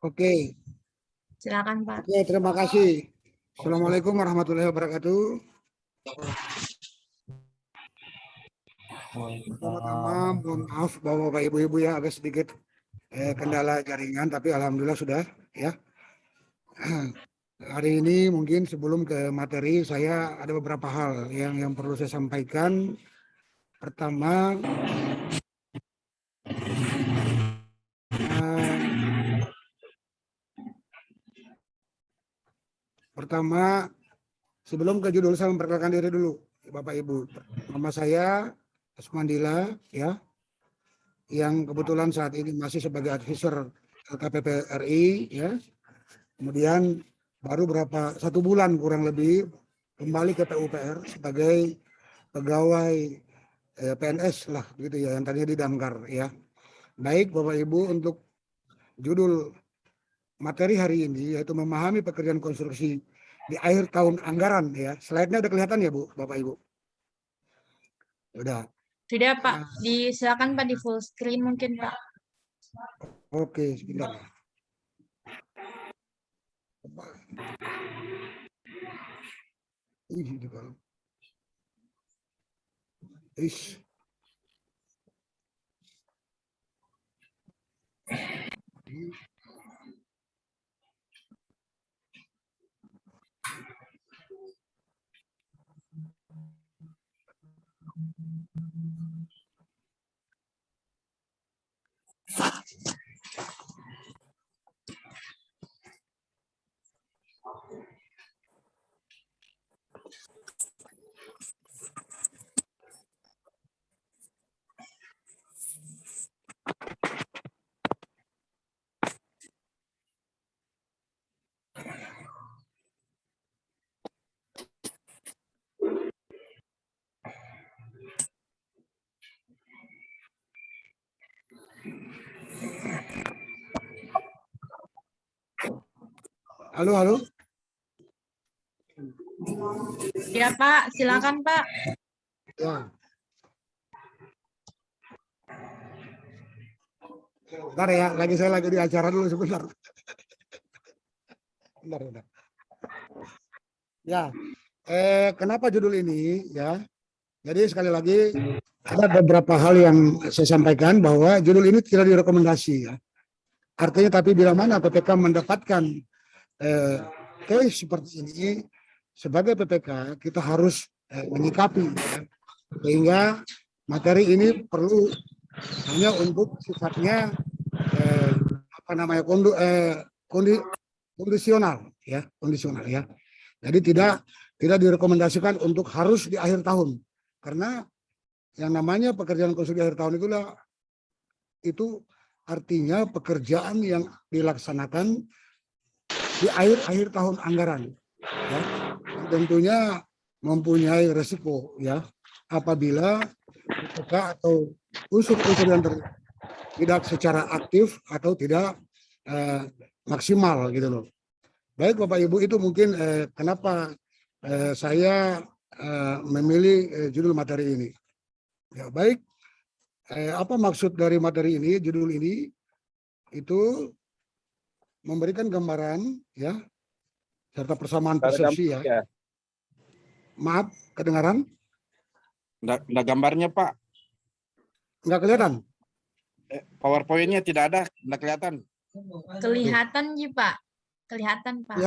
Oke, Silakan Pak. oke, terima kasih. Assalamualaikum warahmatullahi wabarakatuh. Pertama-tama mohon maaf Bapak Ibu ya agak sedikit kendala jaringan, tapi alhamdulillah sudah ya. Hari ini mungkin sebelum ke materi saya ada beberapa hal yang perlu saya sampaikan. Pertama, sebelum ke judul saya memperkenalkan diri dulu, Bapak Ibu. Nama saya Asmandila ya, yang kebetulan saat ini masih sebagai advisor LKPP RI ya. Kemudian baru satu bulan kurang lebih kembali ke PUPR sebagai pegawai PNS lah gitu ya, yang tadinya di Damkar ya. Baik Bapak Ibu, untuk judul materi hari ini yaitu memahami pekerjaan konstruksi di akhir tahun anggaran ya. Slide-nya udah kelihatan ya Bu, Bapak Ibu? Udah. Sudah Pak, silakan Pak di full screen mungkin Pak. Oke, sebentar. Halo, halo. Ya Pak, silakan Pak. Ya. Bentar ya, saya lagi di acara dulu sebentar. Bentar. Ya, kenapa judul ini ya? Jadi sekali lagi ada beberapa hal yang saya sampaikan bahwa judul ini tidak direkomendasi ya. Artinya tapi bila mana PPK mendapatkan case seperti ini, sebagai PPK kita harus menyikapi ya. Sehingga materi ini perlu hanya untuk sifatnya kondisional ya, Jadi tidak direkomendasikan untuk harus di akhir tahun, karena yang namanya pekerjaan konstruksi di akhir tahun itu artinya pekerjaan yang dilaksanakan di akhir tahun anggaran ya. Tentunya mempunyai resiko ya apabila PPK atau unsur-unsur yang tidak secara aktif atau tidak maksimal gitu loh. Baik Bapak Ibu, itu mungkin kenapa saya memilih judul materi ini. Ya baik, apa maksud dari materi ini? Judul ini itu memberikan gambaran ya serta persamaan persepsi ya. Maaf, kedengaran? Nggak gambarnya Pak. Nggak kelihatan? PowerPoint-nya tidak ada, nggak kelihatan. Kelihatan ya Pak. Kelihatan Pak.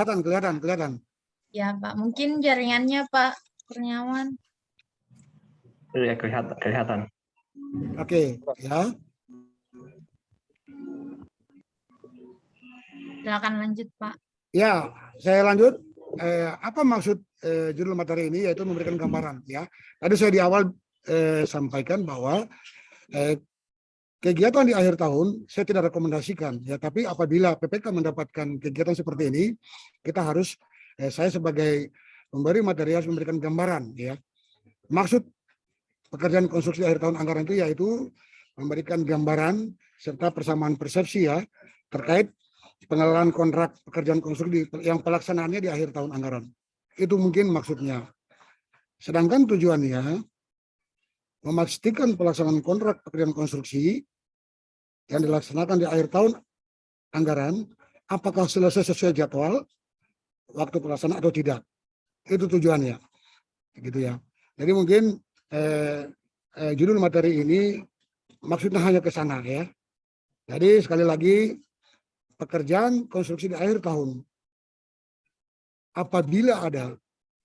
Kelihatan. Ya Pak, mungkin jaringannya Pak Kurniawan. Iya, kelihatan. Oke, ya. Silakan lanjut Pak. Ya, saya lanjut. Apa maksud judul materi ini? Yaitu memberikan gambaran ya. Tadi saya di awal sampaikan bahwa kegiatan di akhir tahun saya tidak rekomendasikan ya, tapi apabila PPK mendapatkan kegiatan seperti ini, kita harus saya sebagai pemberi materi harus memberikan gambaran ya. Maksud pekerjaan konstruksi akhir tahun anggaran itu yaitu memberikan gambaran serta persamaan persepsi ya terkait pengelolaan kontrak pekerjaan konstruksi yang pelaksanaannya di akhir tahun anggaran. Itu mungkin maksudnya. Sedangkan tujuannya memastikan pelaksanaan kontrak pekerjaan konstruksi yang dilaksanakan di akhir tahun anggaran apakah selesai sesuai jadwal waktu pelaksanaan atau tidak. Itu tujuannya, gitu ya. Jadi mungkin judul materi ini maksudnya hanya ke sana ya. Jadi sekali lagi, pekerjaan konstruksi di akhir tahun, apabila ada,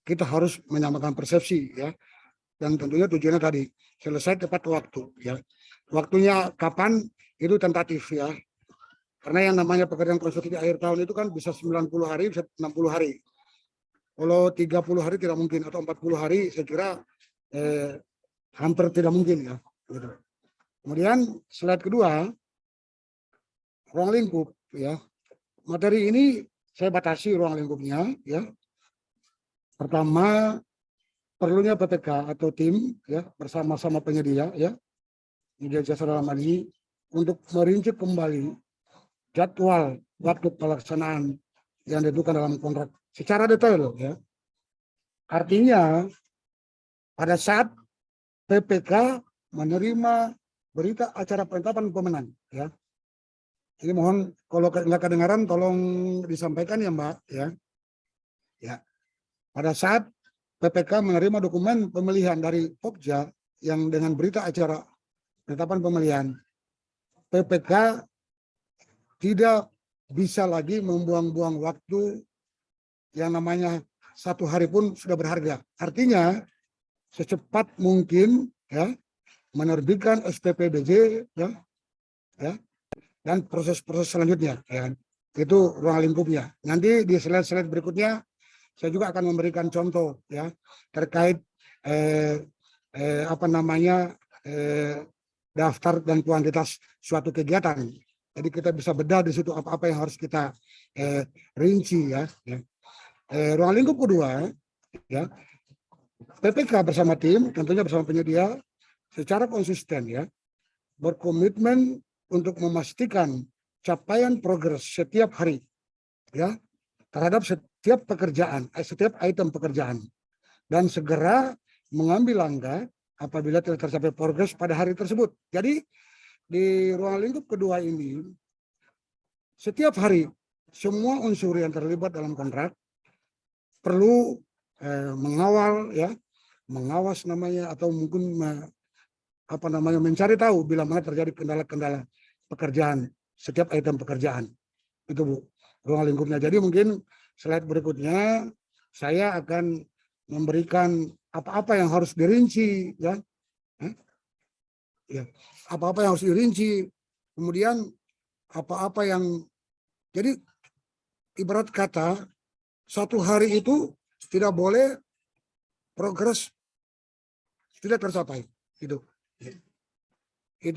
kita harus menyamakan persepsi ya. Dan tentunya tujuannya tadi selesai tepat waktu ya. Waktunya kapan itu tentatif ya. Karena yang namanya pekerjaan konstruksi di akhir tahun itu kan bisa 90 hari, bisa 60 hari. Kalau 30 hari tidak mungkin, atau 40 hari saya kira hampir tidak mungkin ya. Gitu. Kemudian slide kedua, ruang lingkup ya. Materi ini saya batasi ruang lingkupnya ya. Pertama, perlunya PPK atau tim ya bersama-sama penyedia ya, penyedia jasa dalam hal ini untuk merinci kembali jadwal waktu pelaksanaan yang ditentukan dalam kontrak secara detail ya. Artinya pada saat PPK menerima berita acara penetapan pemenang ya. Ini mohon kalau nggak kedengaran tolong disampaikan ya Mbak ya. Ya. Pada saat PPK menerima dokumen pemilihan dari Pokja yang dengan berita acara penetapan pemilihan, PPK tidak bisa lagi membuang-buang waktu yang namanya 1 hari pun sudah berharga. Artinya secepat mungkin ya menerbitkan STPBJ ya, dan proses-proses selanjutnya ya. Itu ruang lingkupnya. Nanti di slide-slide berikutnya saya juga akan memberikan contoh ya terkait daftar dan kuantitas suatu kegiatan. Jadi kita bisa bedah di situ apa-apa yang harus kita rinci ya. Ruang lingkup kedua ya, PPK bersama tim, tentunya bersama penyedia, secara konsisten ya, berkomitmen untuk memastikan capaian progres setiap hari ya terhadap setiap pekerjaan, setiap item pekerjaan, dan segera mengambil langkah apabila tidak tercapai progres pada hari tersebut. Jadi di ruang lingkup kedua ini, setiap hari semua unsur yang terlibat dalam kontrak perlu mengawal ya, mengawas namanya, atau mungkin mencari tahu bila mana terjadi kendala-kendala pekerjaan, setiap item pekerjaan. Itu Bu, ruang lingkupnya. Jadi mungkin slide berikutnya saya akan memberikan apa-apa yang harus dirinci ya. Ya, apa-apa yang harus dirinci. Kemudian apa-apa yang, jadi ibarat kata 1 hari itu tidak boleh progres tidak tercapai. Itu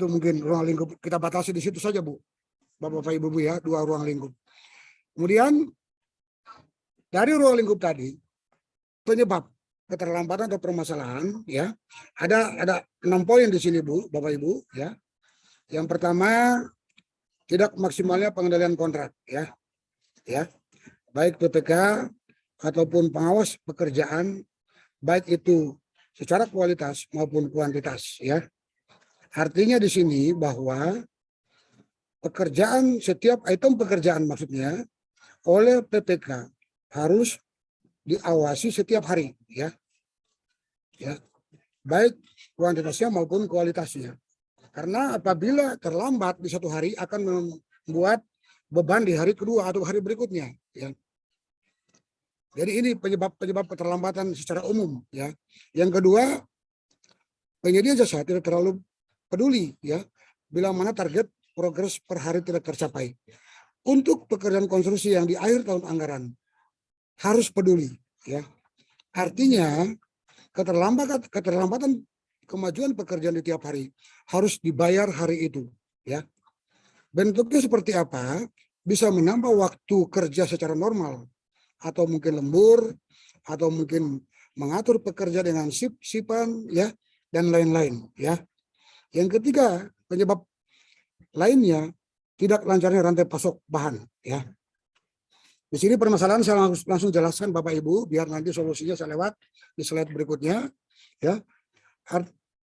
mungkin ruang lingkup, kita batasi di situ saja Bu, Bapak Ibu ya, 2 ruang lingkup. Kemudian dari ruang lingkup tadi, penyebab keterlambatan atau permasalahan ya, ada 6 poin di sini Bu, Bapak Ibu ya. Yang pertama, tidak maksimalnya pengendalian kontrak ya. Baik PPK ataupun pengawas pekerjaan, baik itu secara kualitas maupun kuantitas ya. Artinya di sini bahwa pekerjaan, setiap item pekerjaan maksudnya oleh PPK harus diawasi setiap hari ya. Baik kuantitasnya maupun kualitasnya. Karena apabila terlambat di 1 hari akan membuat beban di hari kedua atau hari berikutnya ya. Jadi ini penyebab keterlambatan secara umum ya. Yang kedua, penyedia jasa tidak terlalu peduli ya bila mana target progres per hari tidak tercapai. Untuk pekerjaan konstruksi yang di akhir tahun anggaran harus peduli ya. Artinya keterlambatan kemajuan pekerjaan di tiap hari harus dibayar hari itu ya. Bentuknya seperti apa? Bisa menambah waktu kerja secara normal, atau mungkin lembur, atau mungkin mengatur pekerja dengan shift-shiftan ya, dan lain-lain ya. Yang ketiga, penyebab lainnya tidak lancarnya rantai pasok bahan ya. Di sini permasalahan saya langsung jelaskan Bapak Ibu, biar nanti solusinya saya lewat di slide berikutnya ya.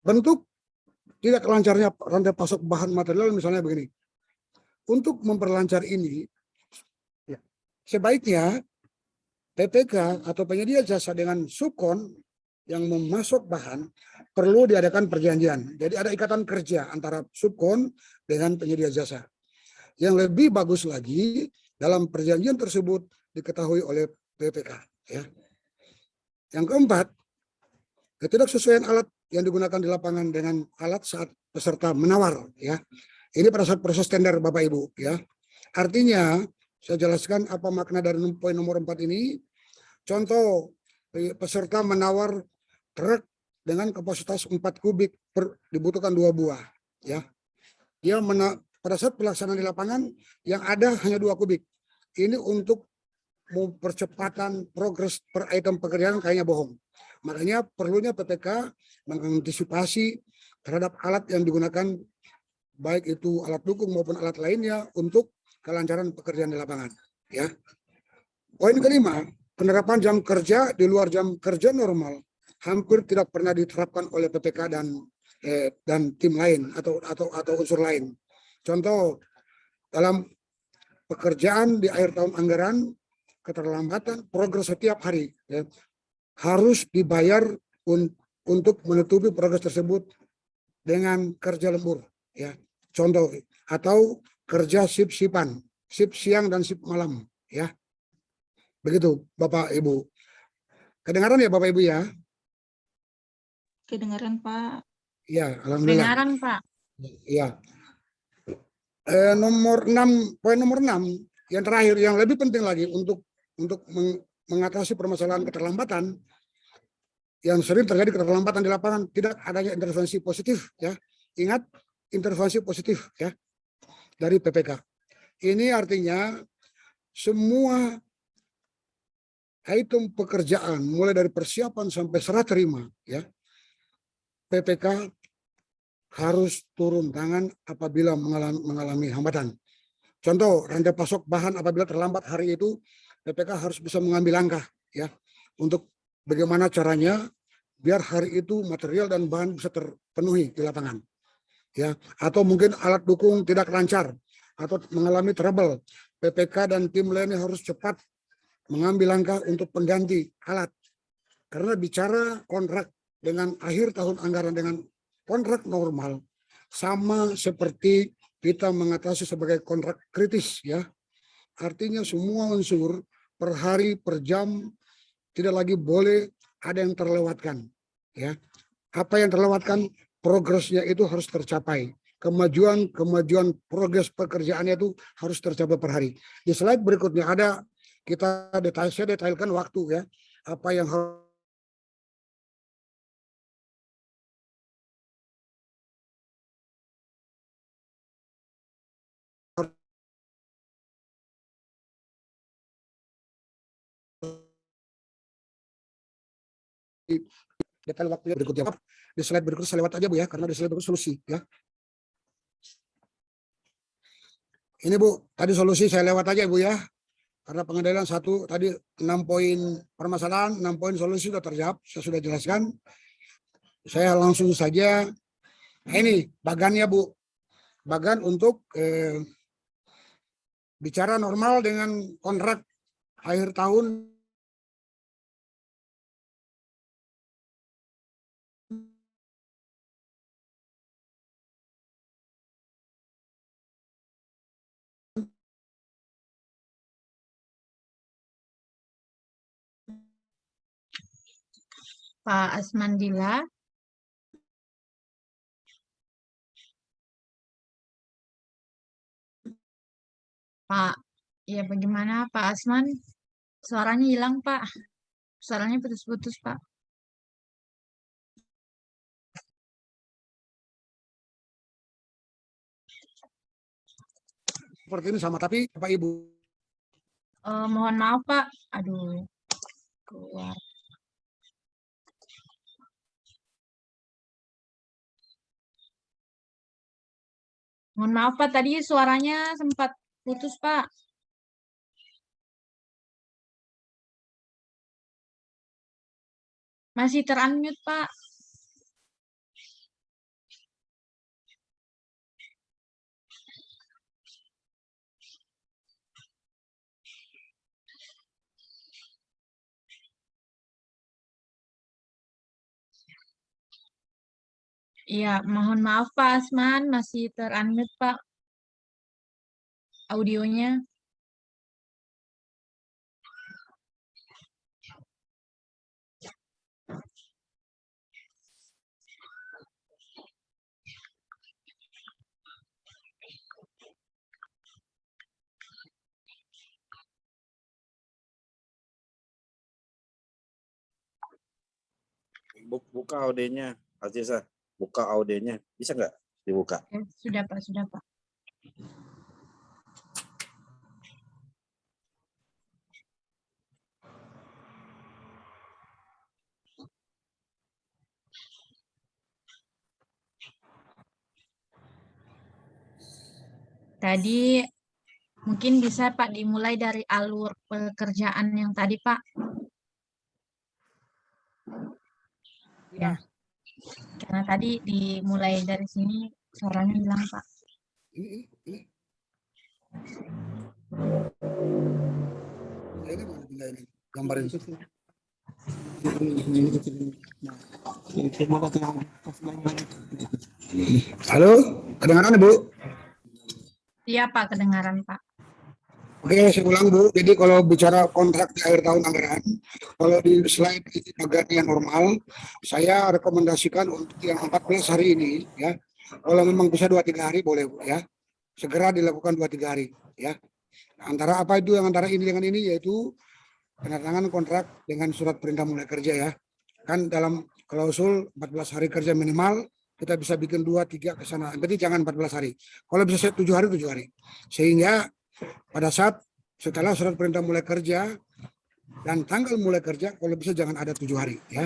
Bentuk tidak lancarnya rantai pasok bahan material misalnya begini. Untuk memperlancar ini, sebaiknya PPK atau penyedia jasa dengan subkon yang memasok bahan perlu diadakan perjanjian. Jadi ada ikatan kerja antara subkon dengan penyedia jasa. Yang lebih bagus lagi, dalam perjanjian tersebut diketahui oleh PPK. Ya. Yang keempat, ketidaksesuaian alat yang digunakan di lapangan dengan alat saat peserta menawar. Ya. Ini pada saat proses tender Bapak Ibu. Ya. Artinya, saya jelaskan apa makna dari poin nomor 4 ini. Contoh, peserta menawar truk dengan kapasitas 4 kubik dibutuhkan 2 buah. Ya. Dia pada saat pelaksanaan di lapangan yang ada hanya 2 kubik. Ini untuk percepatan progres per item pekerjaan kayaknya bohong. Makanya perlunya PPK mengantisipasi terhadap alat yang digunakan, baik itu alat dukung maupun alat lainnya untuk kelancaran pekerjaan di lapangan. Ya. Poin kelima, penerapan jam kerja di luar jam kerja normal hampir tidak pernah diterapkan oleh PPK dan tim lain atau unsur lain. Contoh, dalam pekerjaan di akhir tahun anggaran, keterlambatan progres setiap hari ya, harus dibayar untuk menutupi progres tersebut dengan kerja lembur. Ya. Contoh, atau kerja shift-shiftan, shift siang dan shift malam. Ya. Begitu Bapak Ibu. Kedengaran ya Bapak Ibu ya? Kedengaran, Pak. Ya, alhamdulillah. Kedengaran, Pak. Ya. Poin nomor 6 yang terakhir, yang lebih penting lagi untuk mengatasi permasalahan keterlambatan yang sering terjadi, keterlambatan di lapangan, tidak adanya intervensi positif. Ya, ingat, intervensi positif ya dari PPK. Ini artinya semua item pekerjaan mulai dari persiapan sampai serah terima ya, PPK harus turun tangan apabila mengalami hambatan. Contoh, rantai pasok bahan apabila terlambat hari itu, PPK harus bisa mengambil langkah ya untuk bagaimana caranya biar hari itu material dan bahan bisa terpenuhi di lapangan. Ya, atau mungkin alat dukung tidak lancar atau mengalami trouble, PPK dan tim lainnya harus cepat mengambil langkah untuk pengganti alat. Karena bicara kontrak dengan akhir tahun anggaran dengan kontrak normal sama seperti kita mengatasi sebagai kontrak kritis ya. Artinya semua unsur per hari per jam tidak lagi boleh ada yang terlewatkan ya. Apa yang terlewatkan, progresnya itu harus tercapai. Kemajuan progres pekerjaannya itu harus tercapai per hari. Di slide berikutnya ada saya detailkan waktu ya. Apa yang harus detail waktunya berikutnya. Di slide berikutnya saya lewat aja Bu ya, karena di slide berikut solusi ya. Ini Bu, tadi solusi saya lewat aja Bu ya. Karena pengendalian satu tadi 6 poin permasalahan, 6 poin solusi sudah terjawab, saya sudah jelaskan. Saya langsung saja. Nah, ini bagannya Bu. Bagan untuk bicara normal dengan kontrak akhir tahun Pak Asmandila. Pak, ya bagaimana Pak Asman? Suaranya hilang, Pak. Suaranya putus-putus, Pak. seperti ini sama, tapi Bapak Ibu Mohon maaf, Pak. Aduh, keluar. Mohon maaf, Pak. Tadi suaranya sempat putus, Pak. Masih ter-unmute, Pak. Iya, mohon maaf Pak Asman, masih ter-unmute Pak audionya. Buka audionya, Aziza. Buka audionya. Bisa nggak dibuka? Ya, sudah Pak, sudah Pak. Tadi mungkin bisa Pak dimulai dari alur pekerjaan yang tadi Pak. Ya, karena tadi dimulai dari sini suaranya hilang Pak. Ini. Ini mana pindah ini? Gambarin. Halo, kedengaran Ibu? Iya Pak, kedengaran Pak. Oke, saya ulang Bu. Jadi kalau bicara kontrak di akhir tahun anggaran, kalau di slide ini bagian normal, saya rekomendasikan untuk yang 14 hari ini, ya. Kalau memang bisa 2-3 hari boleh Bu, ya. Segera dilakukan 2-3 hari, ya. Antara apa itu yang antara ini dengan ini, yaitu penandatangan kontrak dengan surat perintah mulai kerja, ya. Kan dalam klausul 14 hari kerja minimal, kita bisa bikin 2-3 ke sana. Berarti jangan 14 hari. Kalau bisa 7 hari, 7 hari. Sehingga pada saat setelah surat perintah mulai kerja dan tanggal mulai kerja, kalau bisa jangan ada 7 hari, ya.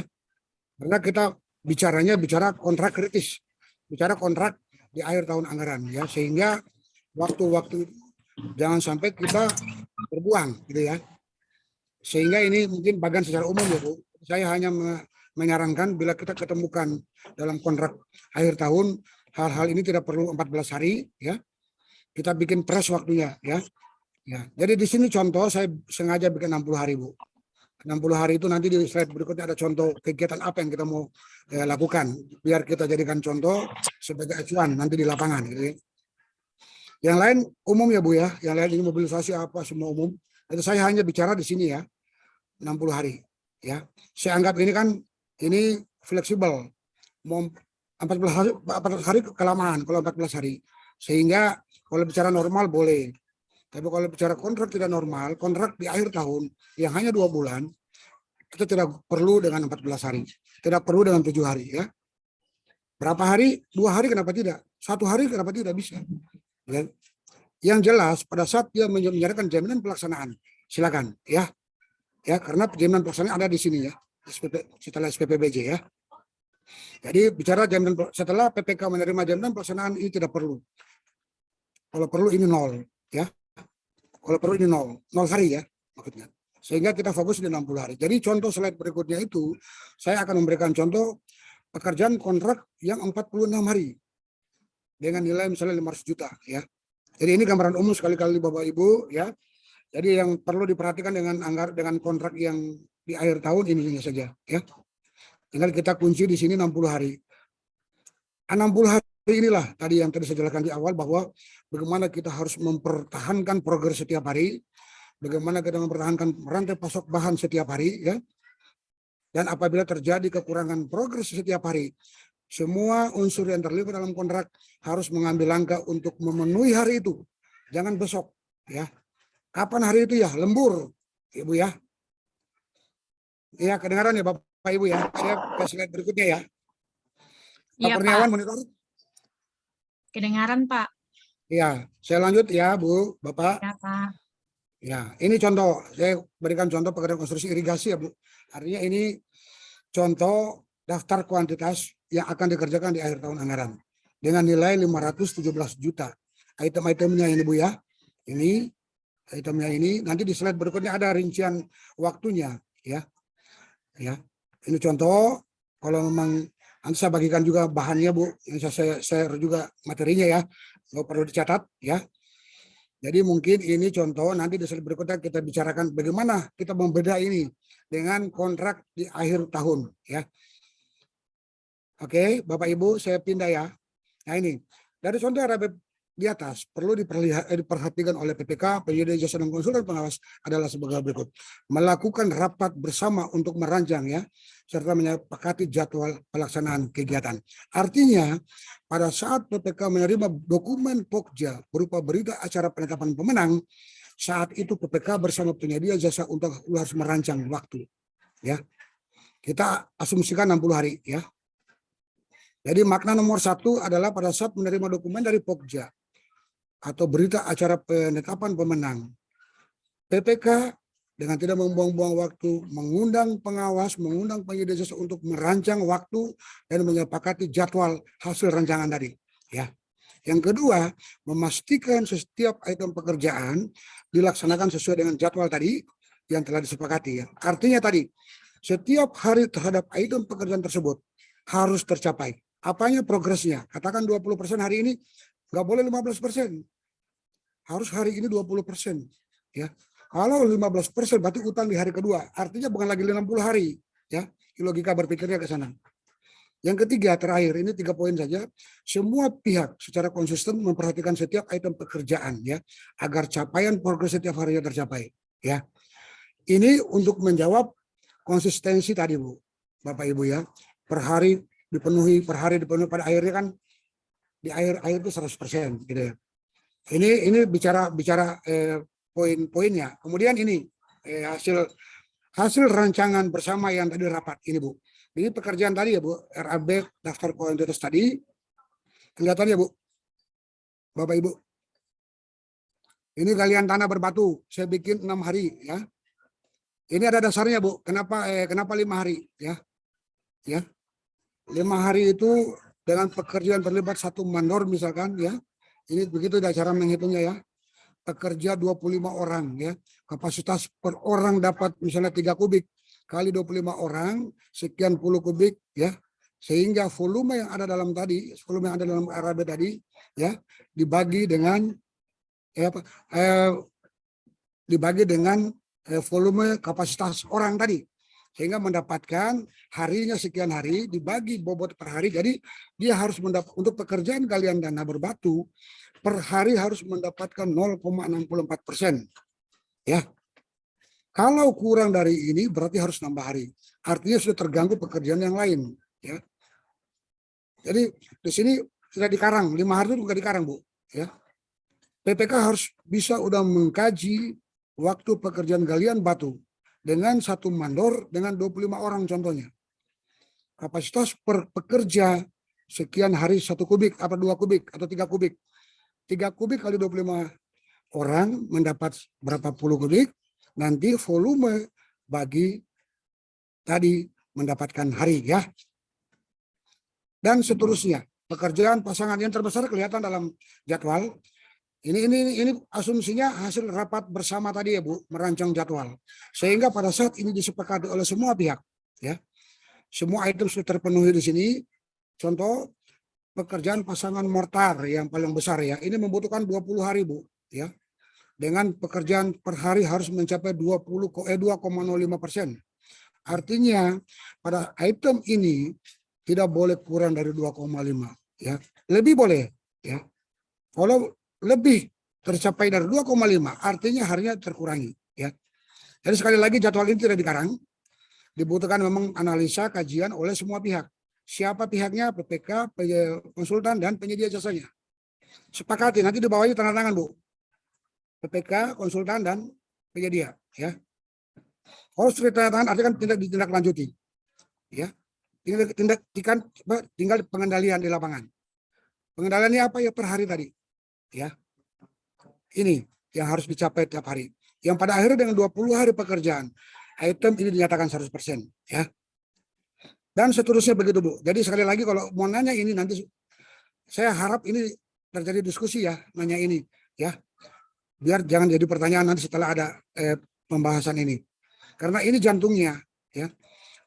Karena kita bicara kontrak kritis, bicara kontrak di akhir tahun anggaran, ya. Sehingga waktu-waktu jangan sampai kita terbuang, gitu ya. Sehingga ini mungkin bagian secara umum ya Bu. Saya hanya menyarankan bila kita ketemukan dalam kontrak akhir tahun hal-hal ini tidak perlu 14 hari, ya. Kita bikin press waktunya, ya. Ya, jadi di sini contoh saya sengaja bikin 60 hari, Bu. 60 hari itu nanti di slide berikutnya ada contoh kegiatan apa yang kita mau lakukan, biar kita jadikan contoh sebagai acuan nanti di lapangan, gitu ya. Yang lain umum ya Bu ya, yang lain ini mobilisasi apa semua umum. Itu saya hanya bicara di sini ya, 60 hari, ya. Saya anggap ini kan ini fleksibel. Mau 14 hari kelamaan kalau 14 hari. Sehingga kalau bicara normal boleh. Tapi kalau bicara kontrak tidak normal, kontrak di akhir tahun yang hanya 2 bulan, kita tidak perlu dengan 14 hari. Tidak perlu dengan 7 hari, ya. Berapa hari? 2 hari kenapa tidak? 1 hari kenapa tidak bisa? Ya. Yang jelas pada saat dia menyerahkan jaminan pelaksanaan, silakan, ya. Ya, karena jaminan pelaksanaan ada di sini ya. Setelah SPPBJ, ya. Jadi bicara jaminan setelah PPK menerima jaminan pelaksanaan ini tidak perlu. Kalau perlu ini 0, ya. Kalau perlu ini 0 hari ya maksudnya. Sehingga kita fokus di 60 hari. Jadi contoh slide berikutnya itu saya akan memberikan contoh pekerjaan kontrak yang 46 hari dengan nilai misalnya 500 juta, ya. Jadi ini gambaran umum sekali-kali Bapak Ibu, ya. Jadi yang perlu diperhatikan dengan kontrak yang di akhir tahun ini saja, ya. Tinggal kita kunci di sini 60 hari. 60 hari inilah tadi yang tadi saya jelaskan di awal bahwa bagaimana kita harus mempertahankan progres setiap hari, bagaimana kita mempertahankan rantai pasok bahan setiap hari, ya. Dan apabila terjadi kekurangan progres setiap hari, semua unsur yang terlibat dalam kontrak harus mengambil langkah untuk memenuhi hari itu. Jangan besok, ya. Kapan hari itu ya? Lembur, Ibu ya. Iya, kedengaran ya Bapak Ibu ya. Saya ke slide berikutnya ya. Pak Iya Kurniawan Pak, monitor. kedengaran Pak. Ya, saya lanjut ya Bu, Bapak. Ya Pak. Ya, ini contoh. Saya berikan contoh pekerjaan konstruksi irigasi ya Bu. Artinya ini contoh daftar kuantitas yang akan dikerjakan di akhir tahun anggaran. Dengan nilai 517 juta. Item-itemnya ini Bu ya. Ini itemnya ini. Nanti di slide berikutnya ada rincian waktunya. Ya, ya. Ini contoh. Kalau memang nanti saya bagikan juga bahannya Bu. Yang saya share juga materinya ya. Nggak perlu dicatat ya. Jadi mungkin ini contoh, nanti di slide berikutnya kita bicarakan bagaimana kita membeda ini dengan kontrak di akhir tahun, ya. Oke, Bapak Ibu, saya pindah ya. Nah ini, dari contoh RAB di atas perlu diperhatikan oleh PPK, penyedia jasa dan konsultan pengawas adalah sebagai berikut. Melakukan rapat bersama untuk merancang ya, serta menyepakati jadwal pelaksanaan kegiatan. Artinya, pada saat PPK menerima dokumen Pokja berupa berita acara penetapan pemenang, saat itu PPK bersama penyedia jasa untuk harus merancang waktu. Ya, kita asumsikan 60 hari ya. Jadi makna nomor 1 adalah pada saat menerima dokumen dari Pokja atau berita acara penetapan pemenang, PPK dengan tidak membuang-buang waktu mengundang pengawas, mengundang penyedia jasa untuk merancang waktu dan menyepakati jadwal hasil rancangan tadi. Ya. Yang kedua, memastikan setiap item pekerjaan dilaksanakan sesuai dengan jadwal tadi yang telah disepakati. Ya. Artinya tadi, setiap hari terhadap item pekerjaan tersebut harus tercapai. Apanya progresnya? Katakan 20% hari ini, nggak boleh 15%. Harus hari ini 20%. Ya. Kalau 15% berarti utang di hari kedua. Artinya bukan lagi 60 hari. Ya. Logika berpikirnya ke sana. Yang ketiga, terakhir, ini 3 poin saja. Semua pihak secara konsisten memperhatikan setiap item pekerjaan ya, agar capaian progres setiap harinya tercapai. Ya. Ini untuk menjawab konsistensi tadi, Bu. Bapak Ibu ya. Per hari dipenuhi, pada akhirnya kan di akhir itu 100% gitu ya. Ini bicara poin-poinnya. Kemudian ini hasil rancangan bersama yang tadi rapat ini, Bu. Ini pekerjaan tadi ya, Bu, RAB daftar kuantitas tadi. Kelihatan ya, Bu. Bapak Ibu. Ini galian tanah berbatu, saya bikin 6 hari ya. Ini ada dasarnya, Bu. Kenapa 5 hari ya? Ya. 5 hari itu dengan pekerjaan terlibat 1 mandor misalkan ya. Ini begitu cara menghitungnya ya. Pekerja 25 orang ya. Kapasitas per orang dapat misalnya 3 kubik kali 25 orang sekian puluh kubik ya. Sehingga volume yang ada dalam RAB tadi ya dibagi dengan volume kapasitas orang tadi. Sehingga mendapatkan harinya sekian hari dibagi bobot per hari. Jadi dia harus untuk pekerjaan galian tanah berbatu per hari harus mendapatkan 0,64%. Ya. Kalau kurang dari ini berarti harus nambah hari. Artinya sudah terganggu pekerjaan yang lain. Ya. Jadi di sini sudah dikarang, 5 hari itu juga dikarang, Bu. Ya. PPK harus bisa udah mengkaji waktu pekerjaan galian batu dengan 1 mandor dengan 25 orang contohnya. Kapasitas per pekerja sekian hari 1 kubik, 2 kubik atau 3 kubik. 3 kubik kali 25 orang mendapat berapa puluh kubik, nanti volume bagi tadi mendapatkan hari ya. Dan seterusnya, pekerjaan pasangan yang terbesar kelihatan dalam jadwal. Ini asumsinya hasil rapat bersama tadi ya, Bu, merancang jadwal. Sehingga pada saat ini disepakati oleh semua pihak ya. Semua item sudah terpenuhi di sini. Contoh pekerjaan pasangan mortar yang paling besar ya. Ini membutuhkan 20 hari, Bu, ya. Dengan pekerjaan per hari harus mencapai 2,05%. Artinya pada item ini tidak boleh kurang dari 2,5 ya. Lebih boleh ya. Kalau lebih tercapai dari 2,5 artinya harinya terkurangi ya. Jadi sekali lagi jadwal ini tidak dikarang. Dibutuhkan memang analisa kajian oleh semua pihak. Siapa pihaknya? PPK, konsultan dan penyedia jasanya. Sepakati nanti di bawahnya tanda tangan, Bu. PPK, konsultan dan penyedia ya. Kalau sudah tanda tangan artinya kan ditindaklanjuti. Ya. Tinggal pengendalian di lapangan. Pengendaliannya apa ya per hari tadi? Ya. Ini yang harus dicapai tiap hari. Yang pada akhirnya dengan 20 hari pekerjaan, item ini dinyatakan 100% ya. Dan seterusnya begitu, Bu. Jadi sekali lagi kalau mau nanya ini nanti saya harap ini terjadi diskusi ya, nanya ini ya. Biar jangan jadi pertanyaan nanti setelah ada pembahasan ini. Karena ini jantungnya ya.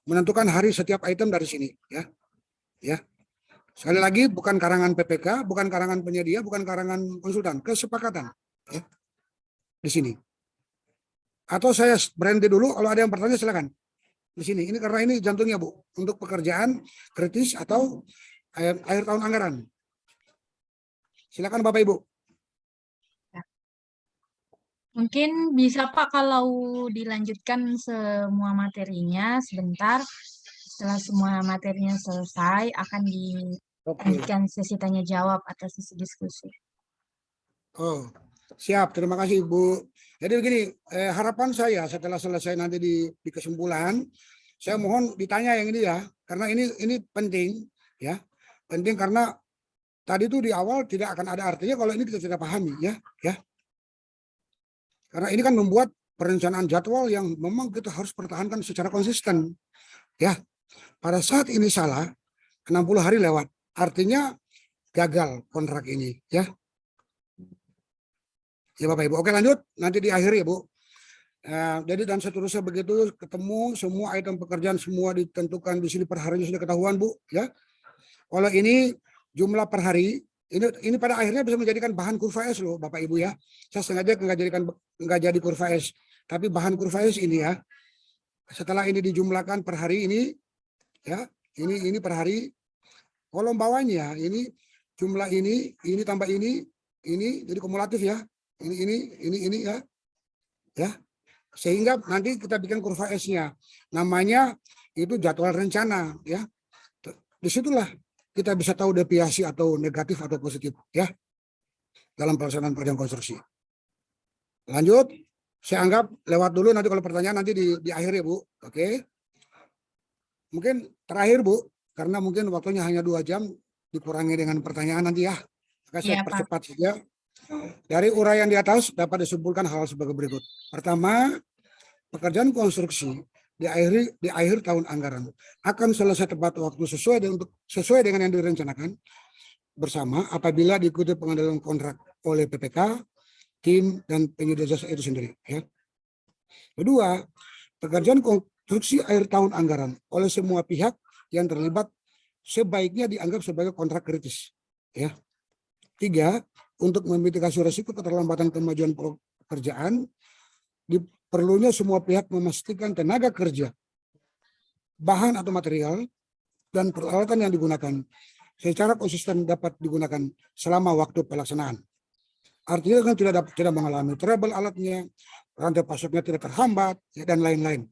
Menentukan hari setiap item dari sini ya. Ya. Sekali lagi bukan karangan PPK, bukan karangan penyedia, bukan karangan konsultan, kesepakatan ya. Di sini. Atau saya berhenti dulu, kalau ada yang bertanya silakan. di sini. Ini karena ini jantungnya, Bu, untuk pekerjaan kritis atau akhir tahun anggaran. Silakan Bapak Ibu. Mungkin bisa Pak kalau dilanjutkan semua materinya sebentar. Setelah semua materinya selesai, akan Oke. dilanjutkan sesi tanya jawab atau sesi diskusi. Oh, siap. Terima kasih, Bu. Jadi begini, harapan saya setelah selesai nanti di kesimpulan, saya mohon ditanya yang ini ya, karena ini penting ya. Penting karena tadi itu di awal tidak akan ada artinya kalau ini kita tidak pahami ya. Karena ini kan membuat perencanaan jadwal yang memang kita harus pertahankan secara konsisten. Ya, pada saat ini salah, 60 hari lewat. Artinya gagal kontrak ini. Ya, ya Bapak Ibu. Oke lanjut, nanti diakhiri ya Bu. Jadi dan seterusnya begitu ketemu semua item pekerjaan semua ditentukan di sini per harinya sudah ketahuan Bu. Ya, kalau ini jumlah per hari ini pada akhirnya bisa menjadikan bahan kurva S loh Bapak Ibu ya. Saya sengaja nggak jadi kurva S, tapi bahan kurva S ini ya. Setelah ini dijumlahkan per hari ini ya, ini per hari. Kolom bawahnya ini jumlah ini tambah ini jadi kumulatif ya. Ini ya. Ya. Sehingga nanti kita bikin kurva S-nya. Namanya itu jadwal rencana ya. Disitulah kita bisa tahu deviasi atau negatif atau positif ya dalam pelaksanaan pekerjaan konstruksi. Lanjut, saya anggap lewat dulu, nanti kalau pertanyaan nanti di akhir ya Bu. Oke. Mungkin terakhir Bu, karena mungkin waktunya hanya 2 jam, dikurangi dengan pertanyaan nanti ya. Maka saya Iya, Pak. percepat saja. Dari uraian di atas dapat disimpulkan hal sebagai berikut. Pertama, pekerjaan konstruksi di akhir tahun anggaran akan selesai tepat waktu sesuai dengan yang direncanakan bersama apabila diikuti pengendalian kontrak oleh PPK, tim dan penyedia jasa itu sendiri. Ya. Kedua, pekerjaan konstruksi akhir tahun anggaran oleh semua pihak yang terlibat sebaiknya dianggap sebagai kontrak kritis. Ya. 3, untuk memitigasi risiko keterlambatan kemajuan pekerjaan, perlunya semua pihak memastikan tenaga kerja, bahan atau material, dan peralatan yang digunakan secara konsisten dapat digunakan selama waktu pelaksanaan. Artinya kan tidak mengalami trouble alatnya, rantai pasoknya tidak terhambat, ya, dan lain-lain.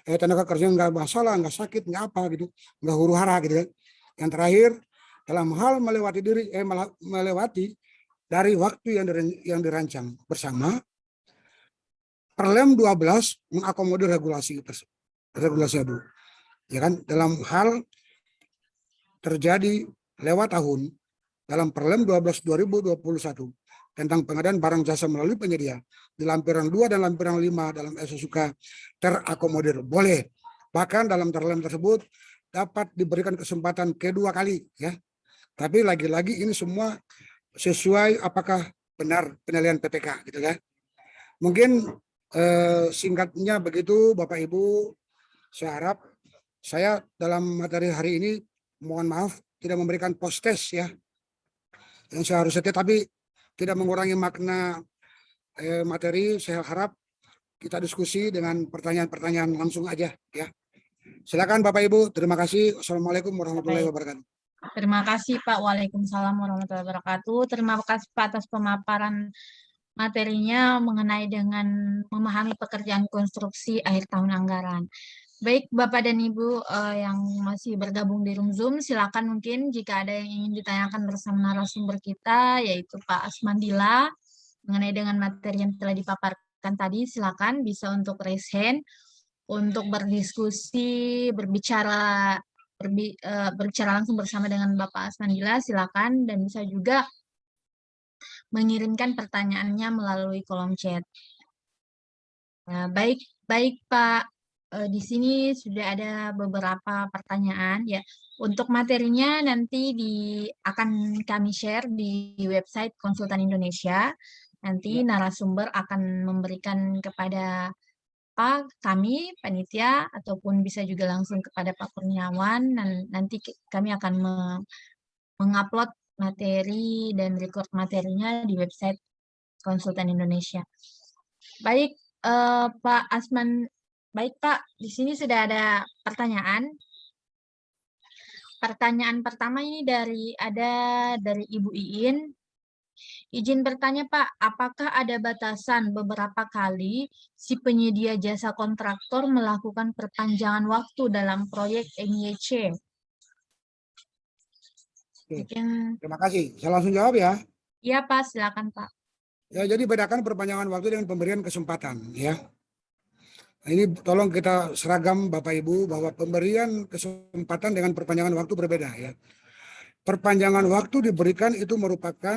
Tenaga kerja nggak masalah, nggak sakit, nggak apa gitu, nggak huru hara gitu. Yang terakhir, dalam hal melewati dari waktu yang dirancang bersama, Perlem 12 mengakomodir regulasi Bu. Ya kan, dalam hal terjadi lewat tahun dalam Perlem 12 2021 tentang pengadaan barang jasa melalui penyedia di lampiran 2 dan lampiran 5 dalam SSUK terakomodir. Boleh. Bahkan dalam Perlem tersebut dapat diberikan kesempatan kedua kali ya. Tapi lagi-lagi ini semua sesuai apakah benar penilaian PPK gitu ya. Mungkin singkatnya begitu Bapak Ibu, saya harap saya dalam materi hari ini mohon maaf tidak memberikan post test ya yang seharusnya, tapi tidak mengurangi makna materi. Saya harap kita diskusi dengan pertanyaan-pertanyaan langsung aja ya. Silakan Bapak Ibu, terima kasih. Wassalamualaikum warahmatullahi wabarakatuh. Terima kasih Pak. Waalaikumsalam warahmatullahi wabarakatuh. Terima kasih Pak atas pemaparan materinya mengenai dengan memahami pekerjaan konstruksi akhir tahun anggaran. Baik Bapak dan Ibu yang masih bergabung di room Zoom, silakan mungkin jika ada yang ingin ditanyakan bersama narasumber kita, yaitu Pak Asmandila, mengenai dengan materi yang telah dipaparkan tadi, silakan bisa untuk raise hand, untuk berdiskusi, berbicara langsung bersama dengan Bapak Asmandila, silakan, dan bisa juga mengirimkan pertanyaannya melalui kolom chat. Nah, baik Pak, di sini sudah ada beberapa pertanyaan ya. Untuk materinya nanti akan kami share di website Konsultan Indonesia. Nanti narasumber akan memberikan kepada kami panitia ataupun bisa juga langsung kepada Pak Kurniawan, dan nanti kami akan mengupload materi dan record materinya di website Konsultan Indonesia. Baik, Pak Baik, Pak. Di sini sudah ada pertanyaan. Pertanyaan pertama ini dari Ibu Iin. Izin bertanya, Pak, apakah ada batasan beberapa kali si penyedia jasa kontraktor melakukan perpanjangan waktu dalam proyek NYC? Oke, Mungkin, terima kasih. Saya langsung jawab ya. ya Pak, silakan Pak. Ya, jadi bedakan perpanjangan waktu dengan pemberian kesempatan, ya. Nah, ini tolong kita seragam Bapak Ibu bahwa pemberian kesempatan dengan perpanjangan waktu berbeda, ya. Perpanjangan waktu diberikan itu merupakan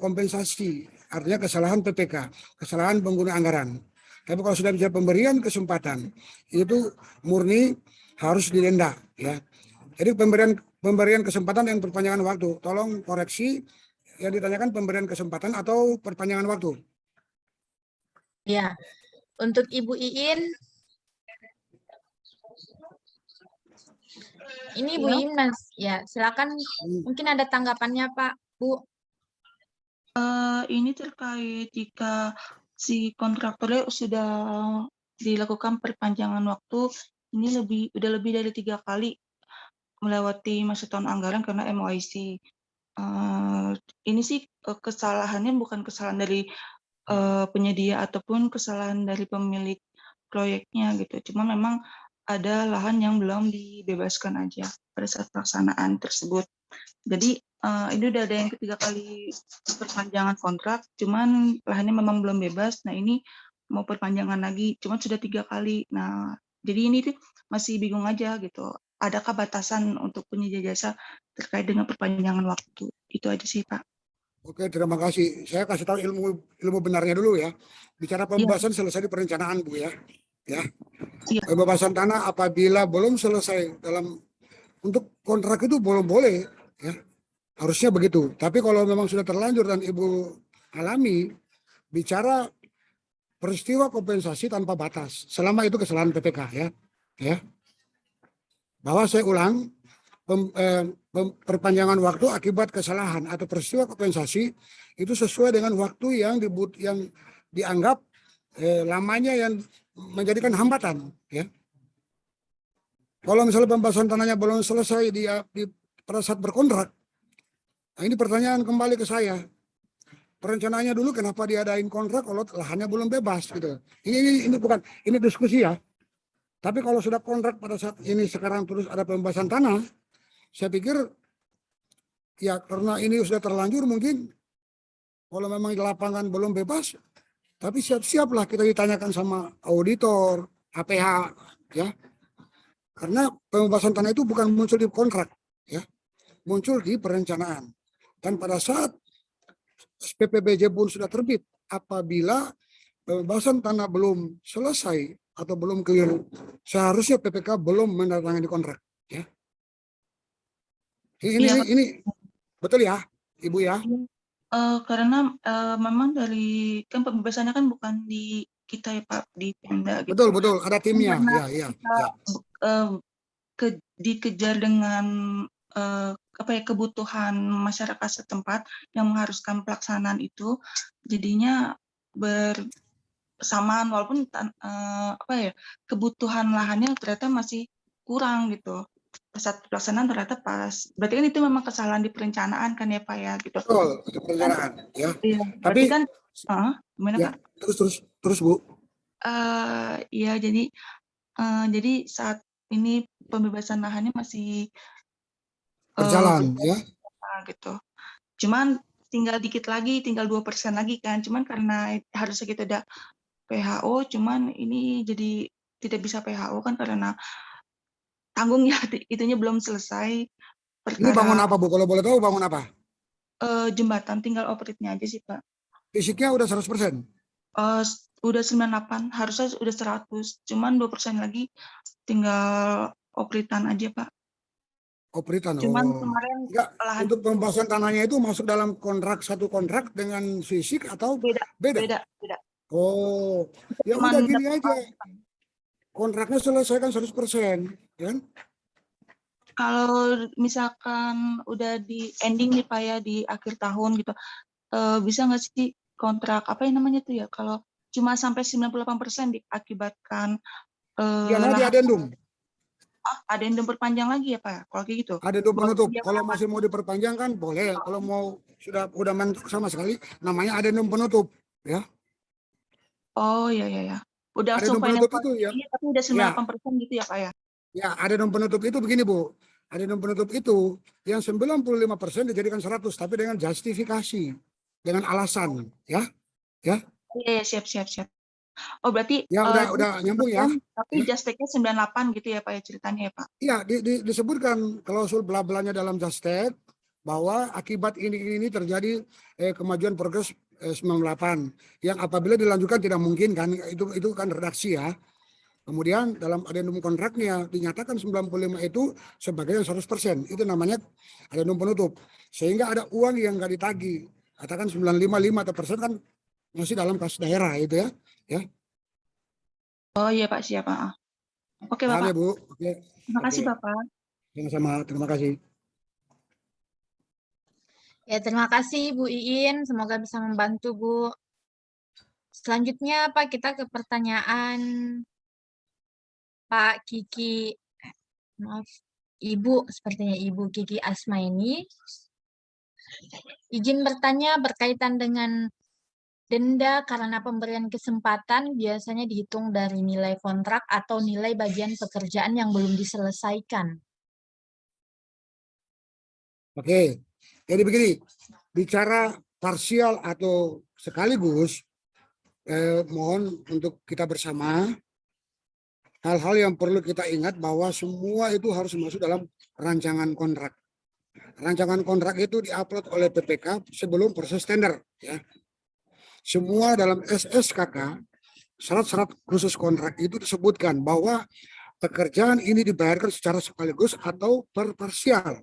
kompensasi, artinya kesalahan PPK, kesalahan pengguna anggaran. Tapi kalau sudah bisa pemberian kesempatan, itu murni harus didenda, ya. Jadi pemberian kesempatan yang perpanjangan waktu, tolong koreksi yang ditanyakan pemberian kesempatan atau perpanjangan waktu. Ya, untuk Ibu Iin, ini Bu Iin, Mas. Ya, silakan. Mungkin ada tanggapannya, Pak, Bu. Ini terkait jika si kontraktornya sudah dilakukan perpanjangan waktu, ini udah lebih dari 3 kali melewati masa tahun anggaran karena MOIC. Ini sih kesalahannya bukan kesalahan dari penyedia ataupun kesalahan dari pemilik proyeknya gitu. Cuma memang ada lahan yang belum dibebaskan aja pada saat pelaksanaan tersebut. Jadi ini udah ada yang ketiga kali perpanjangan kontrak, cuman lahannya memang belum bebas. Nah ini mau perpanjangan lagi, cuman sudah 3 kali. Nah jadi ini tuh masih bingung aja gitu. Adakah batasan untuk penyedia jasa terkait dengan perpanjangan waktu? Itu aja sih Pak. Oke, terima kasih. Saya kasih tahu ilmu benarnya dulu ya. Bicara pembahasan selesai di perencanaan, Bu ya. Ya. Iya. Pembebasan tanah apabila belum selesai untuk kontrak itu belum boleh ya. Harusnya begitu. Tapi kalau memang sudah terlanjur dan Ibu alami, bicara peristiwa kompensasi tanpa batas. Selama itu kesalahan PPK ya. Ya. Bahwa saya ulang, perpanjangan waktu akibat kesalahan atau peristiwa kompensasi itu sesuai dengan waktu yang dianggap lamanya yang menjadikan hambatan ya. Kalau misalnya pembahasan tanahnya belum selesai pada saat berkontrak, nah ini pertanyaan kembali ke saya. Perencanaannya dulu kenapa diadain kontrak kalau lahannya belum bebas gitu. Ini bukan ini diskusi ya. Tapi kalau sudah kontrak pada saat ini sekarang terus ada pembahasan tanah, saya pikir ya karena ini sudah terlanjur mungkin kalau memang di lapangan belum bebas, tapi siap-siaplah kita ditanyakan sama auditor, APH, ya. Karena pembebasan tanah itu bukan muncul di kontrak, ya, muncul di perencanaan. Dan pada saat SPPBJ pun sudah terbit, apabila pembebasan tanah belum selesai atau belum clear, seharusnya PPK belum menandatangani kontrak, ya. Ini betul ya, Ibu ya? Karena memang dari kan pembebasannya kan bukan di kita ya Pak, di Pemda gitu. Betul, ada timnya. Karena Ya. Dikejar dengan kebutuhan masyarakat setempat yang mengharuskan pelaksanaan itu, jadinya bersamaan walaupun kebutuhan lahannya ternyata masih kurang gitu. Saat pelaksanaan ternyata berarti kan itu memang kesalahan di perencanaan kan ya Pak ya gitu. Betul, itu perencanaan ya. Iya, Tapi kan gimana ya, Pak? terus Bu. Ya jadi saat ini pembebasan lahannya masih Berjalan ya. gitu. Cuman tinggal dikit lagi, tinggal 2% lagi kan. Cuman karena harusnya kita ada PHO, cuman ini jadi tidak bisa PHO kan karena tanggung ya itunya belum selesai. Ini bangun apa Bu? Kalau boleh tahu bangun apa? Jembatan, tinggal operate-nya aja sih Pak. Fisiknya udah 100%? Udah 98, harusnya udah 100. Cuman 2% lagi tinggal operate-an aja Pak. Operan. Cuman kemarin enggak, untuk pembahasan tanahnya itu masuk dalam satu kontrak dengan fisik atau beda? Oh, ya udah gini aja. Kontraknya selesaikan 100%, kan? Kalau misalkan udah di ending nih Pak ya di akhir tahun gitu, bisa nggak sih kontrak apa yang namanya tuh ya kalau cuma sampai 98% diakibatkan Ya, nanti lahan. adendum. Adendum perpanjang lagi ya Pak, kalau kayak gitu? Adendum Baru penutup. dia Kalau mendapat- masih mau diperpanjangkan boleh. Kalau mau udah mentok sama sekali, namanya adendum penutup. Ya, Oh ya. Udah langsung adendum final penutup itu ya. ini, tapi udah 98% gitu ya Pak ya? Ya, adendum penutup itu begini Bu. Adendum penutup itu yang 95% dijadikan 100, tapi dengan justifikasi, dengan alasan. Ya, Iya, siap. Oh berarti ya udah nyambung ya. tapi justeknya 98 gitu ya Pak ya ceritanya ya Pak? Iya, disebutkan klausul bla-blanya dalam Justek bahwa akibat ini terjadi kemajuan progres 98 yang apabila dilanjutkan tidak mungkin kan, itu kan redaksi ya. Kemudian dalam adendum kontraknya dinyatakan 95 itu sebagai yang 100%. Itu namanya adendum penutup. Sehingga ada uang yang nggak ditagih. Katakan 95% kan masih dalam kas daerah itu ya. Ya, Oh iya Pak, siap Pak. Oke paham Bapak, ya Bu? Oke, terima kasih oke. Bapak. Sama-sama, terima kasih. Ya, terima kasih Bu Iin. Semoga bisa membantu Bu. Selanjutnya Pak, kita ke pertanyaan Pak Kiki. Maaf, Ibu, sepertinya Ibu Kiki Asmaini. Izin bertanya berkaitan dengan denda karena pemberian kesempatan biasanya dihitung dari nilai kontrak atau nilai bagian pekerjaan yang belum diselesaikan. Oke, jadi begini, bicara parsial atau sekaligus, mohon untuk kita bersama, hal-hal yang perlu kita ingat bahwa semua itu harus masuk dalam rancangan kontrak. Rancangan kontrak itu diupload oleh PPK sebelum proses tender. Ya. Semua dalam SSKK, syarat-syarat khusus kontrak itu disebutkan bahwa pekerjaan ini dibayarkan secara sekaligus atau per parsial.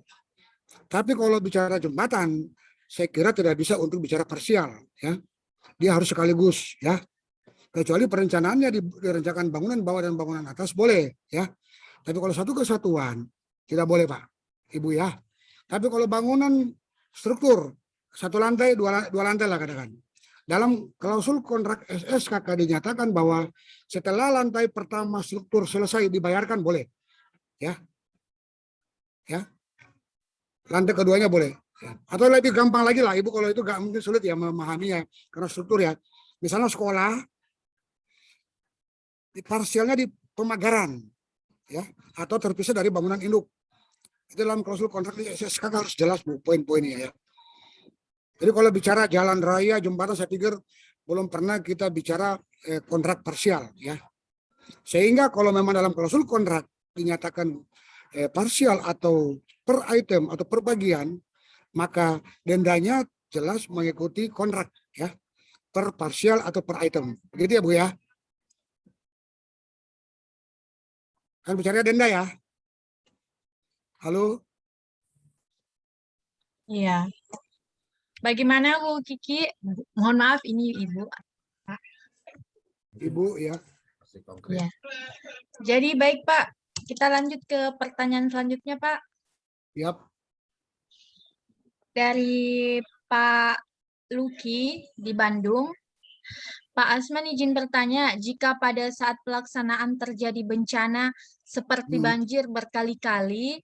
Tapi kalau bicara jembatan, saya kira tidak bisa untuk bicara parsial, ya. Dia harus sekaligus, ya. Kecuali perencanaannya direncanakan bangunan bawah dan bangunan atas boleh, ya. Tapi kalau satu kesatuan tidak boleh, Pak, Ibu ya. Tapi kalau bangunan struktur satu lantai, dua lantai lah katakan. Dalam klausul kontrak SSKK dinyatakan bahwa setelah lantai pertama struktur selesai dibayarkan boleh, ya. Ya. Lantai keduanya boleh. Atau lebih gampang lagi lah, Ibu, kalau itu nggak mungkin sulit ya memahaminya karena struktur ya. Misalnya sekolah, di parsialnya di pemagaran, ya, atau terpisah dari bangunan induk. Itu dalam klausul kontrak SSKK harus jelas Bu poin-poinnya ya. Jadi kalau bicara jalan raya, jembatan, saya pikir belum pernah kita bicara kontrak parsial ya. Sehingga kalau memang dalam klausul kontrak dinyatakan parsial atau per item atau per bagian, maka dendanya jelas mengikuti kontrak ya, per parsial atau per item. Begitu ya Bu ya. Kan bicara denda ya. Halo. Iya. Bagaimana Bu Kiki? Mohon maaf ini Ibu. Ibu ya. Ya. Jadi baik Pak, kita lanjut ke pertanyaan selanjutnya Pak. Yap. Dari Pak Luki di Bandung. Pak Asman izin bertanya, jika pada saat pelaksanaan terjadi bencana seperti banjir berkali-kali,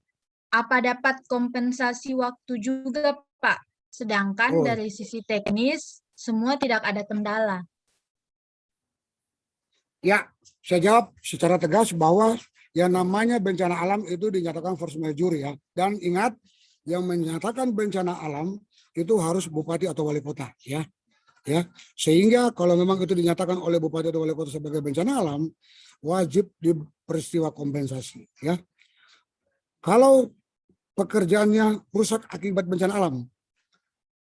apa dapat kompensasi waktu juga Pak? Sedangkan Oh. dari sisi teknis, semua tidak ada kendala. Ya, saya jawab secara tegas bahwa yang namanya bencana alam itu dinyatakan force majeure ya. Dan ingat, yang menyatakan bencana alam itu harus bupati atau wali kota ya. Ya, sehingga kalau memang itu dinyatakan oleh bupati atau wali kota sebagai bencana alam, wajib diperistiwa kompensasi ya. Kalau pekerjaannya rusak akibat bencana alam,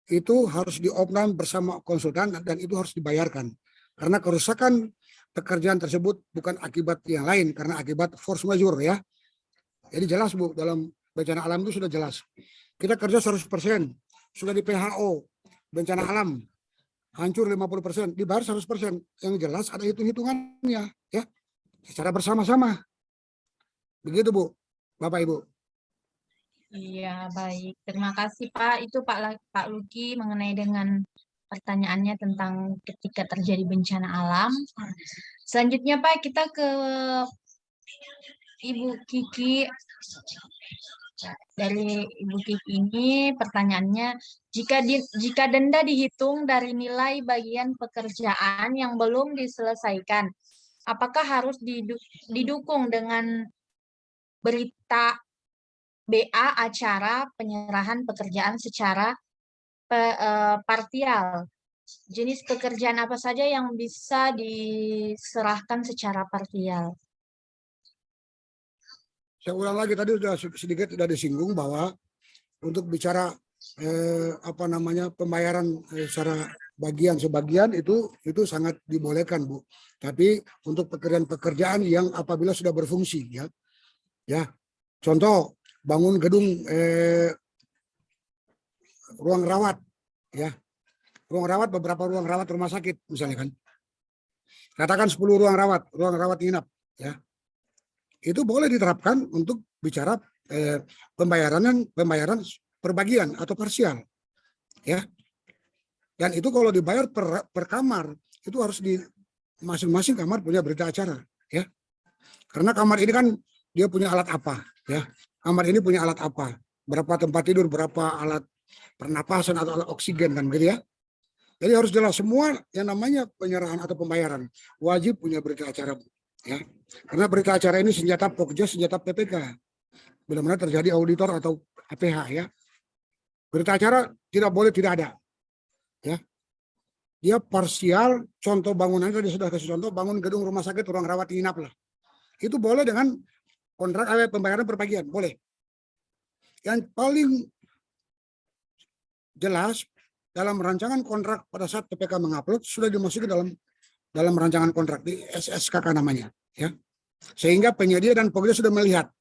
itu harus diopnam bersama konsultan dan itu harus dibayarkan. Karena kerusakan pekerjaan tersebut bukan akibat yang lain, karena akibat force majeure ya. Jadi jelas Bu, dalam bencana alam itu sudah jelas. Kita kerja 100%, sudah di PHO, bencana alam, hancur 50%, dibayar 100%. Yang jelas ada hitung-hitungannya ya, secara bersama-sama. Begitu Bu, Bapak Ibu. Iya, baik. Terima kasih Pak. Itu Pak Luki mengenai dengan pertanyaannya tentang ketika terjadi bencana alam. Selanjutnya Pak, kita ke Ibu Kiki. Dari Ibu Kiki ini pertanyaannya, jika denda dihitung dari nilai bagian pekerjaan yang belum diselesaikan, apakah harus didukung dengan berita BA acara penyerahan pekerjaan secara parsial? Jenis pekerjaan apa saja yang bisa diserahkan secara parsial? Saya ulang lagi, tadi sudah sedikit sudah disinggung bahwa untuk bicara pembayaran secara sebagian itu sangat dibolehkan, Bu. Tapi untuk pekerjaan-pekerjaan yang apabila sudah berfungsi, ya contoh bangun gedung ruang rawat, ruang rawat, beberapa ruang rawat rumah sakit misalnya kan, katakan 10 ruang rawat inap, ya, itu boleh diterapkan untuk bicara pembayaran per bagian atau parsial, ya. Dan itu kalau dibayar per kamar, itu harus di masing-masing kamar punya berita acara, ya. Karena kamar ini kan dia punya alat apa, ya. Kamar ini punya alat apa, berapa tempat tidur, berapa alat pernapasan atau alat oksigen kan gitu ya. Jadi harus jelas semua yang namanya penyerahan atau pembayaran wajib punya berita acara, ya. Karena berita acara ini senjata Pokja, senjata PPK. Benar-benar terjadi auditor atau APH, ya. Berita acara tidak boleh tidak ada, ya. Dia parsial, contoh bangunan tadi sudah kasih contoh, bangun gedung rumah sakit, ruang rawat inap lah. Itu boleh dengan kontrak pembayaran per bagian, boleh. Yang paling jelas dalam rancangan kontrak pada saat PPK mengupload sudah dimasukkan dalam rancangan kontrak di SSKK namanya, ya. Sehingga penyedia dan Pokja sudah melihat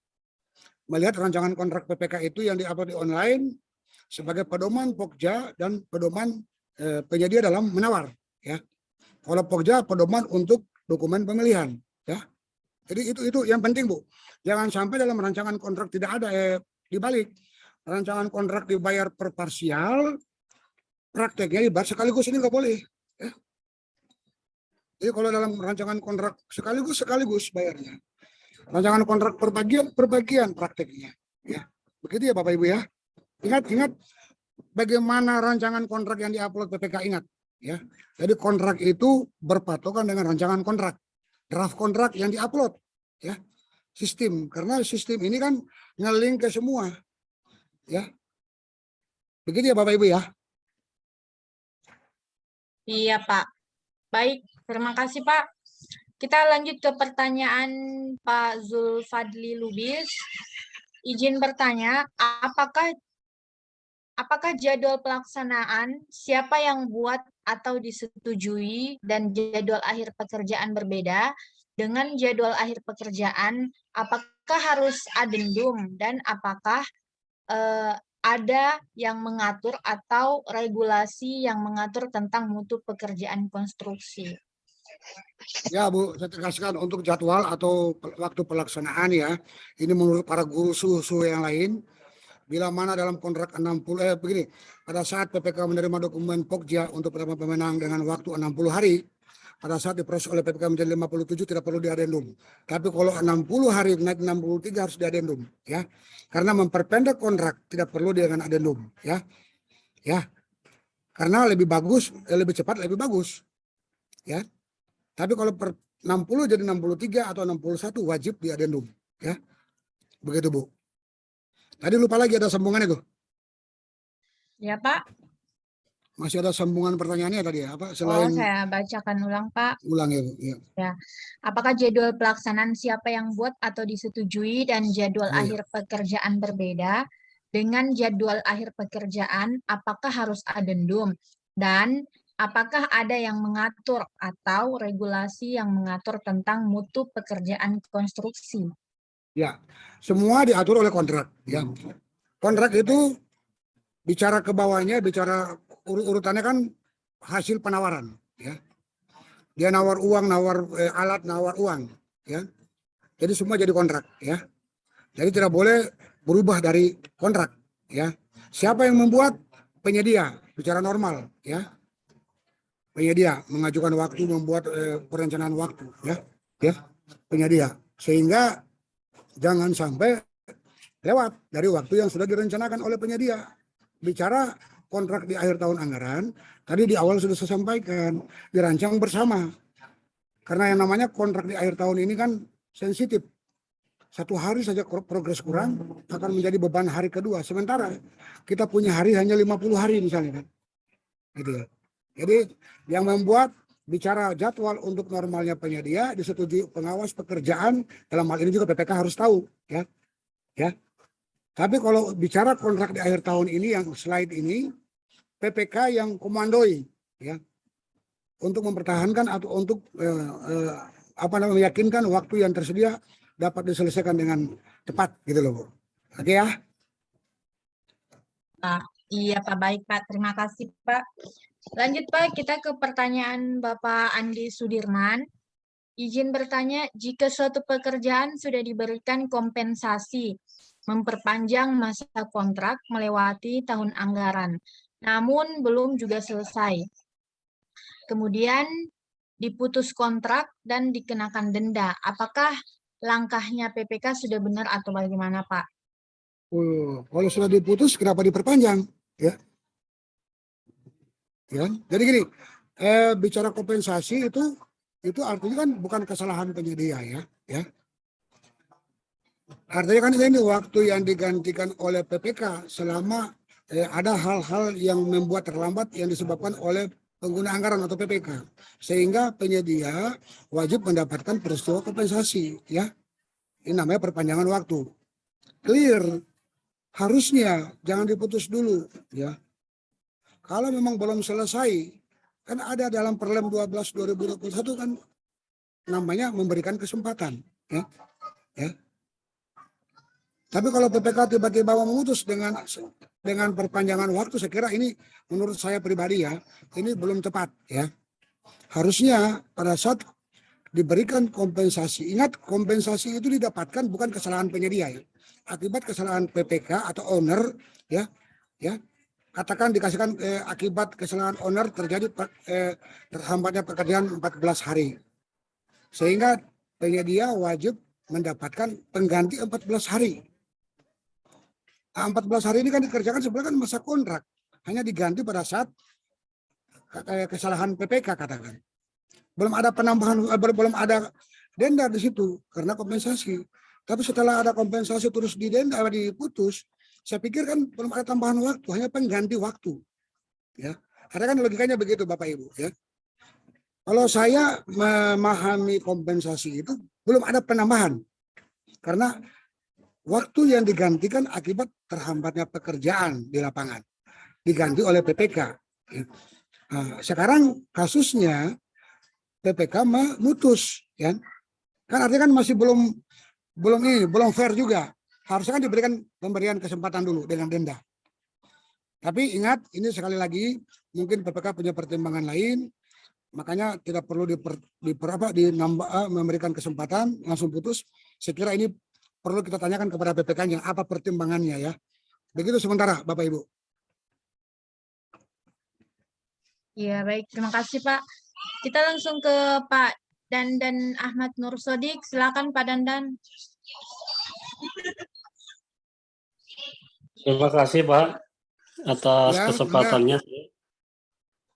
rancangan kontrak PPK itu yang diupload di online sebagai pedoman Pokja dan pedoman penyedia dalam menawar, ya. Kalau Pokja pedoman untuk dokumen pemilihan, ya. Jadi itu yang penting, Bu. Jangan sampai dalam rancangan kontrak tidak ada dibalik. Rancangan kontrak dibayar per parsial, prakteknya dibayar sekaligus, ini nggak boleh, ya. Jadi kalau dalam rancangan kontrak sekaligus bayarnya. Rancangan kontrak per bagian prakteknya, ya. Begitu ya Bapak Ibu, ya. Ingat bagaimana rancangan kontrak yang diupload PPK, ingat, ya. Jadi kontrak itu berpatokan dengan rancangan kontrak, draft kontrak yang diupload, ya. Sistem, karena sistem ini kan nge-link ke semua, ya. Begitu ya Bapak Ibu, ya. Iya Pak. Baik, terima kasih Pak. Kita lanjut ke pertanyaan Pak Zulfadli Lubis. Izin bertanya, apakah jadwal pelaksanaan siapa yang buat atau disetujui dan jadwal akhir pekerjaan berbeda dengan jadwal akhir pekerjaan, apakah harus adendum dan apakah ada yang mengatur atau regulasi yang mengatur tentang mutu pekerjaan konstruksi? Ya Bu, saya tegaskan untuk jadwal atau waktu pelaksanaan, ya. Ini menurut para guru suhu yang lain. Bila mana dalam kontrak 60, begini, pada saat PPK menerima dokumen Pokja untuk pertama pemenang dengan waktu 60 hari, pada saat diproses oleh PPK menjadi 57 tidak perlu diadendum. Tapi kalau 60 hari naik 63 harus diadendum, ya. Karena memperpendek kontrak tidak perlu dengan adendum, ya. Ya. Karena lebih bagus, lebih cepat lebih bagus, ya. Tapi kalau per 60 jadi 63 atau 61 wajib diadendum, ya. Begitu Bu. Tadi lupa lagi ada sambungannya tuh. Ya Pak. Masih ada sambungan pertanyaannya tadi ya, apa Oh, selain saya bacakan ulang Pak. ulang ya Bu. Ya. Apakah jadwal pelaksanaan siapa yang buat atau disetujui dan jadwal Iya. akhir pekerjaan berbeda dengan jadwal akhir pekerjaan, apakah harus adendum? Dan apakah ada yang mengatur atau regulasi yang mengatur tentang mutu pekerjaan konstruksi? Ya, semua diatur oleh kontrak, ya. Kontrak itu bicara ke bawahnya, bicara urutannya kan hasil penawaran, ya. Dia nawar uang, nawar alat, nawar uang, ya. Jadi semua jadi kontrak, ya. Jadi tidak boleh berubah dari kontrak, ya. Siapa yang membuat? Penyedia, bicara normal, ya. penyedia mengajukan waktu, membuat perencanaan waktu, ya penyedia, sehingga jangan sampai lewat dari waktu yang sudah direncanakan oleh penyedia. Bicara kontrak di akhir tahun anggaran, tadi di awal sudah saya sampaikan, dirancang bersama. Karena yang namanya kontrak di akhir tahun ini kan sensitif. Satu hari saja progres kurang akan menjadi beban hari kedua. Sementara kita punya hari hanya 50 hari misalnya kan. Gitu ya. Jadi yang membuat bicara jadwal untuk normalnya penyedia disetujui pengawas pekerjaan, dalam hal ini juga PPK harus tahu, ya. Tapi kalau bicara kontrak di akhir tahun ini yang slide ini, PPK yang komandoi, ya, untuk mempertahankan atau untuk meyakinkan waktu yang tersedia dapat diselesaikan dengan cepat, gitu loh, Bu. Oke ya. Iya Pak, baik Pak. Terima kasih Pak. Lanjut Pak, kita ke pertanyaan Bapak Andi Sudirman. Izin bertanya, jika suatu pekerjaan sudah diberikan kompensasi, memperpanjang masa kontrak melewati tahun anggaran, namun belum juga selesai. Kemudian diputus kontrak dan dikenakan denda. Apakah langkahnya PPK sudah benar atau bagaimana Pak? Kalau sudah diputus, kenapa diperpanjang? Ya. Jadi gini, bicara kompensasi itu artinya kan bukan kesalahan penyedia, ya. Artinya kan ini waktu yang digantikan oleh PPK selama ada hal-hal yang membuat terlambat yang disebabkan oleh pengguna anggaran atau PPK, sehingga penyedia wajib mendapatkan peristiwa kompensasi, ya. Ini namanya perpanjangan waktu. Clear. Harusnya jangan diputus dulu, ya. Kalau memang belum selesai, kan ada dalam Perlem 12 2021 kan namanya memberikan kesempatan, ya. Tapi kalau PPK tiba-tiba memutus dengan perpanjangan waktu, saya kira ini menurut saya pribadi, ya, ini belum tepat, ya. Harusnya pada saat diberikan kompensasi, ingat kompensasi itu didapatkan bukan kesalahan penyedia, ya. Akibat kesalahan PPK atau owner, ya, katakan dikasihkan akibat kesalahan owner terjadi terhambatnya pekerjaan 14 hari, sehingga penyedia wajib mendapatkan pengganti 14 hari. Nah, 14 hari ini kan dikerjakan sebenarnya kan masa kontrak, hanya diganti pada saat kesalahan PPK, katakan. Belum ada penambahan, belum ada denda di situ karena kompensasi. Tapi setelah ada kompensasi terus diputus, saya pikir kan belum ada tambahan waktu, hanya pengganti waktu, ya. Karena kan logikanya begitu Bapak Ibu, ya. Kalau saya memahami kompensasi itu belum ada penambahan, karena waktu yang digantikan akibat terhambatnya pekerjaan di lapangan, diganti oleh PPK. Nah, sekarang kasusnya PPK memutus, ya. Kan artinya kan masih belum fair juga. Harusnya kan diberikan pemberian kesempatan dulu dengan denda. Tapi ingat, ini sekali lagi mungkin PPK punya pertimbangan lain, makanya tidak perlu memberikan kesempatan langsung putus. Saya kira ini perlu kita tanyakan kepada PPK-nya apa pertimbangannya, ya. Begitu sementara Bapak Ibu. Iya baik, terima kasih Pak. Kita langsung ke Pak Dandan Ahmad Nur Sodik. Silakan Pak Dandan. Terima kasih Pak atas Ya, kesempatannya.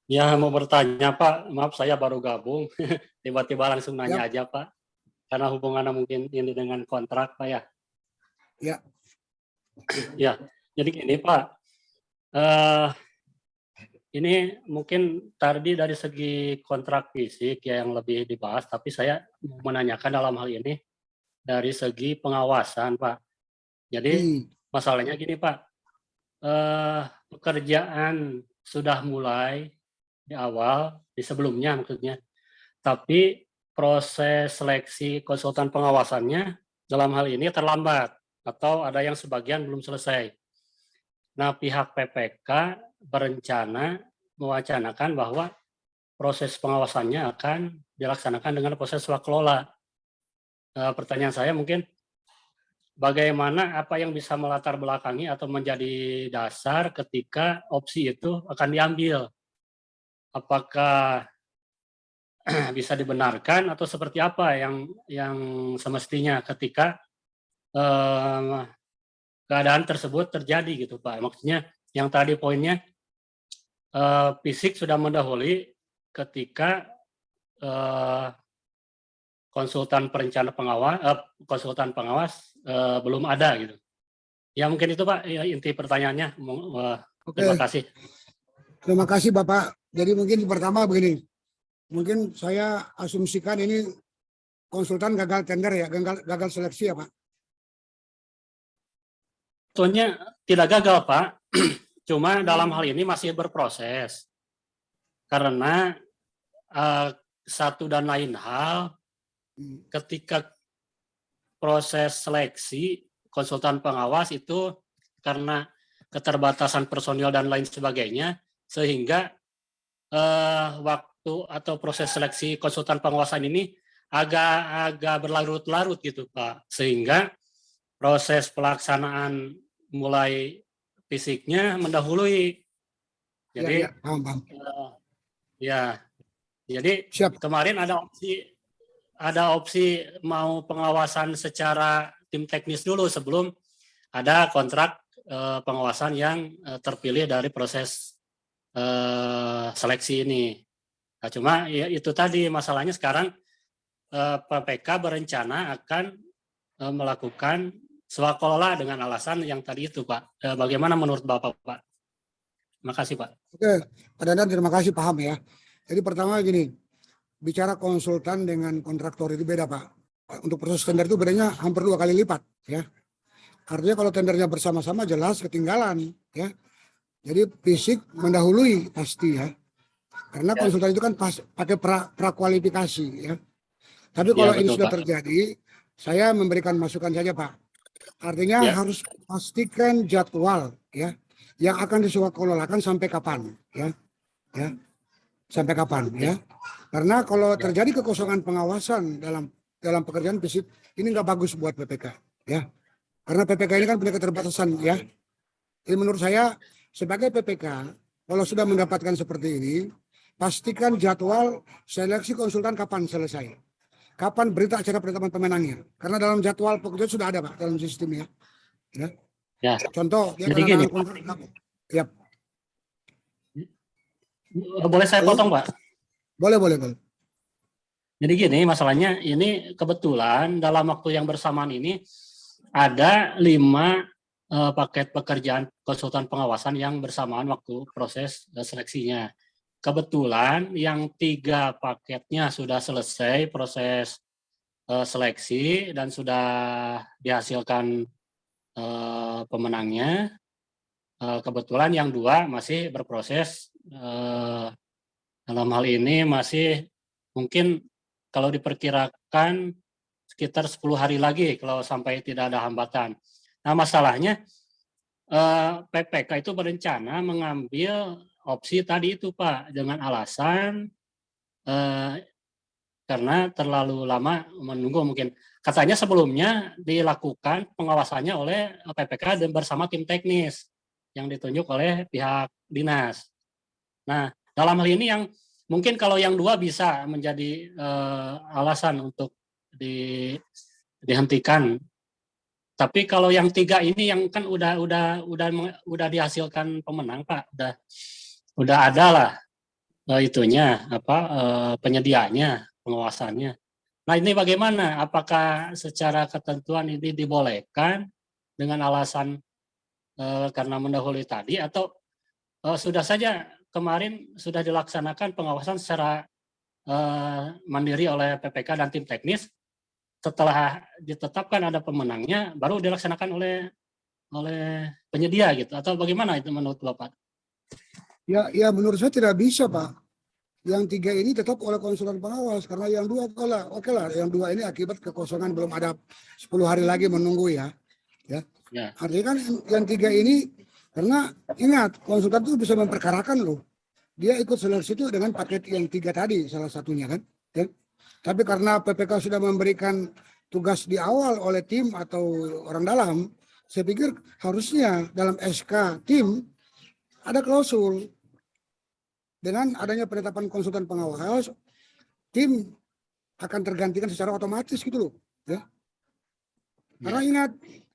Ya mau bertanya Pak, maaf saya baru gabung, tiba-tiba langsung nanya aja Pak, karena hubungannya mungkin ini dengan kontrak Pak, ya. Ya. Ya, jadi gini Pak, ini mungkin tadi dari segi kontrak fisik ya yang lebih dibahas, tapi saya mau menanyakan dalam hal ini dari segi pengawasan Pak. Jadi masalahnya gini Pak, pekerjaan sudah mulai di awal, di sebelumnya maksudnya, tapi proses seleksi konsultan pengawasannya dalam hal ini terlambat atau ada yang sebagian belum selesai. Nah, pihak PPK berencana mewacanakan bahwa proses pengawasannya akan dilaksanakan dengan proses swakelola. Pertanyaan saya mungkin bagaimana apa yang bisa melatar belakangi atau menjadi dasar ketika opsi itu akan diambil. apakah bisa dibenarkan atau seperti apa yang semestinya ketika keadaan tersebut terjadi gitu Pak. Maksudnya yang tadi poinnya fisik sudah mendahului ketika konsultan pengawas belum ada gitu. Ya mungkin itu Pak ya, inti pertanyaannya. Oke, Terima kasih. terima kasih Bapak. Jadi mungkin pertama begini, mungkin saya asumsikan ini konsultan gagal tender ya, gagal seleksi ya Pak. Sebetulnya tidak gagal Pak, cuma dalam hal ini masih berproses. Karena satu dan lain hal, ketika proses seleksi konsultan pengawas itu karena keterbatasan personil dan lain sebagainya, sehingga waktu atau proses seleksi konsultan pengawasan ini agak berlarut-larut gitu Pak, sehingga proses pelaksanaan mulai fisiknya mendahului. Jadi Ya, paham. ya, jadi Siap. kemarin ada opsi mau pengawasan secara tim teknis dulu sebelum ada kontrak pengawasan yang terpilih dari proses seleksi ini. Nah, cuma ya, itu tadi masalahnya sekarang PPK berencana akan melakukan swakelola dengan alasan yang tadi itu Pak. Bagaimana menurut Bapak Pak? Terima kasih Pak. Oke, Pak Dandan terima kasih, paham ya. Jadi pertama gini, bicara konsultan dengan kontraktor itu beda Pak. Untuk proses tender itu bedanya hampir 2 kali lipat ya. Artinya kalau tendernya bersama-sama jelas ketinggalan ya. Jadi fisik mendahului pasti ya. Karena konsultan itu kan pakai prakualifikasi ya. Tapi kalau ini betul, sudah Pak. terjadi, saya memberikan masukan saja Pak. Artinya harus pastikan jadwal ya yang akan diswakelolakan sampai kapan ya. Ya. Sampai kapan ya. Karena kalau terjadi kekosongan pengawasan dalam pekerjaan fisik ini nggak bagus buat PPK ya. Karena PPK ini kan punya keterbatasan ya. Jadi menurut saya sebagai PPK kalau sudah mendapatkan seperti ini, pastikan jadwal seleksi konsultan kapan selesai. Kapan berita acara penetapan pemenangnya. Karena dalam jadwal pekerjaan sudah ada Pak dalam sistemnya. Ya. Contoh ya, Jadi gini. Ya. Boleh saya potong Pak? Boleh. Jadi gini masalahnya, ini kebetulan dalam waktu yang bersamaan ini ada 5 paket pekerjaan konsultan pengawasan yang bersamaan waktu proses seleksinya. Kebetulan yang 3 paketnya sudah selesai proses seleksi dan sudah dihasilkan pemenangnya. Kebetulan yang 2 masih berproses. Dalam hal ini masih mungkin kalau diperkirakan sekitar 10 hari lagi kalau sampai tidak ada hambatan. Nah masalahnya PPK itu berencana mengambil opsi tadi itu Pak dengan alasan karena terlalu lama menunggu mungkin. Katanya sebelumnya dilakukan pengawasannya oleh PPK dan bersama tim teknis yang ditunjuk oleh pihak dinas. Nah dalam hal ini yang mungkin kalau yang 2 bisa menjadi alasan untuk dihentikan. Tapi kalau yang 3 ini yang kan udah dihasilkan pemenang Pak, udah ada lah itunya penyediaannya, pengawasannya. Nah ini bagaimana? Apakah secara ketentuan ini dibolehkan dengan alasan karena mendahului tadi atau sudah saja kemarin sudah dilaksanakan pengawasan secara mandiri oleh PPK dan tim teknis, setelah ditetapkan ada pemenangnya baru dilaksanakan oleh penyedia gitu, atau bagaimana itu menurut Bapak? Ya menurut saya tidak bisa Pak. Yang 3 ini tetap oleh konsultan pengawas karena yang 2 oke lah, yang 2 ini akibat kekosongan belum ada 10 hari lagi menunggu ya. Artinya kan yang 3 ini karena ingat konsultan itu bisa memperkarakan loh. Dia ikut seleksi itu dengan paket yang 3 tadi salah satunya kan. Ya. Tapi karena PPK sudah memberikan tugas di awal oleh tim atau orang dalam, saya pikir harusnya dalam SK tim ada klausul dengan adanya penetapan konsultan pengawas, tim akan tergantikan secara otomatis gitu loh, ya. Karena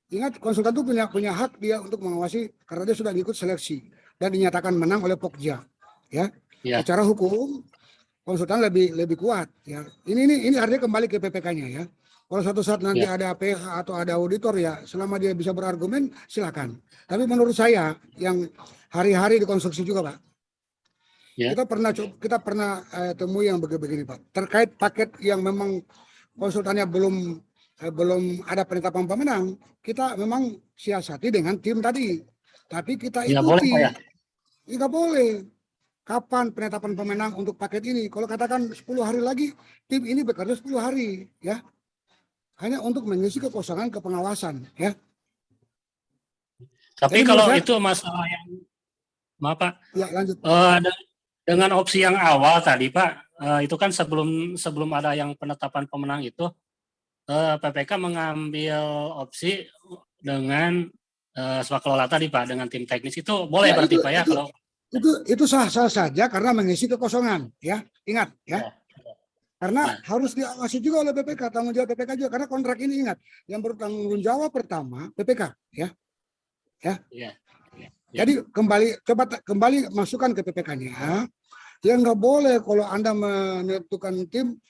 ingat konsultan itu punya hak dia untuk mengawasi karena dia sudah ikut seleksi dan dinyatakan menang oleh Pokja, ya. Ya. Secara hukum konsultan lebih kuat, ya. Ini artinya kembali ke PPK-nya, ya. Kalau suatu saat nanti Ya. ada PH atau ada auditor, ya selama dia bisa berargumen silakan. Tapi menurut saya yang hari-hari dikonstruksi juga, Pak. Ya. Kita pernah temui yang begini, Pak. Terkait paket yang memang konsultannya belum ada penetapan pemenang, kita memang siasati dengan tim tadi. Tapi kita Ya, boleh, ikuti. Pak, ya? Nggak boleh. Kapan penetapan pemenang untuk paket ini? Kalau katakan 10 hari lagi, tim ini bekerja 10 hari, ya. Hanya untuk mengisi kekosongan kepengawasan, ya. Tapi Jadi kalau menurut saya- itu masalah yang, maaf Pak, Ya, lanjut. dengan opsi yang awal tadi Pak, itu kan sebelum ada yang penetapan pemenang itu, PPK mengambil opsi dengan swakelola tadi Pak, dengan tim teknis itu boleh Ya, berarti Pak ya kalau itu sah-sah saja karena mengisi kekosongan, ya. Ingat, ya. Karena harus diawasi juga oleh PPK, tanggung jawab PPK juga. Karena kontrak ini ingat, yang bertanggung jawab pertama PPK, ya. ya. Jadi kembali masukkan ke PPK-nya. Ya nggak boleh kalau Anda menentukan tim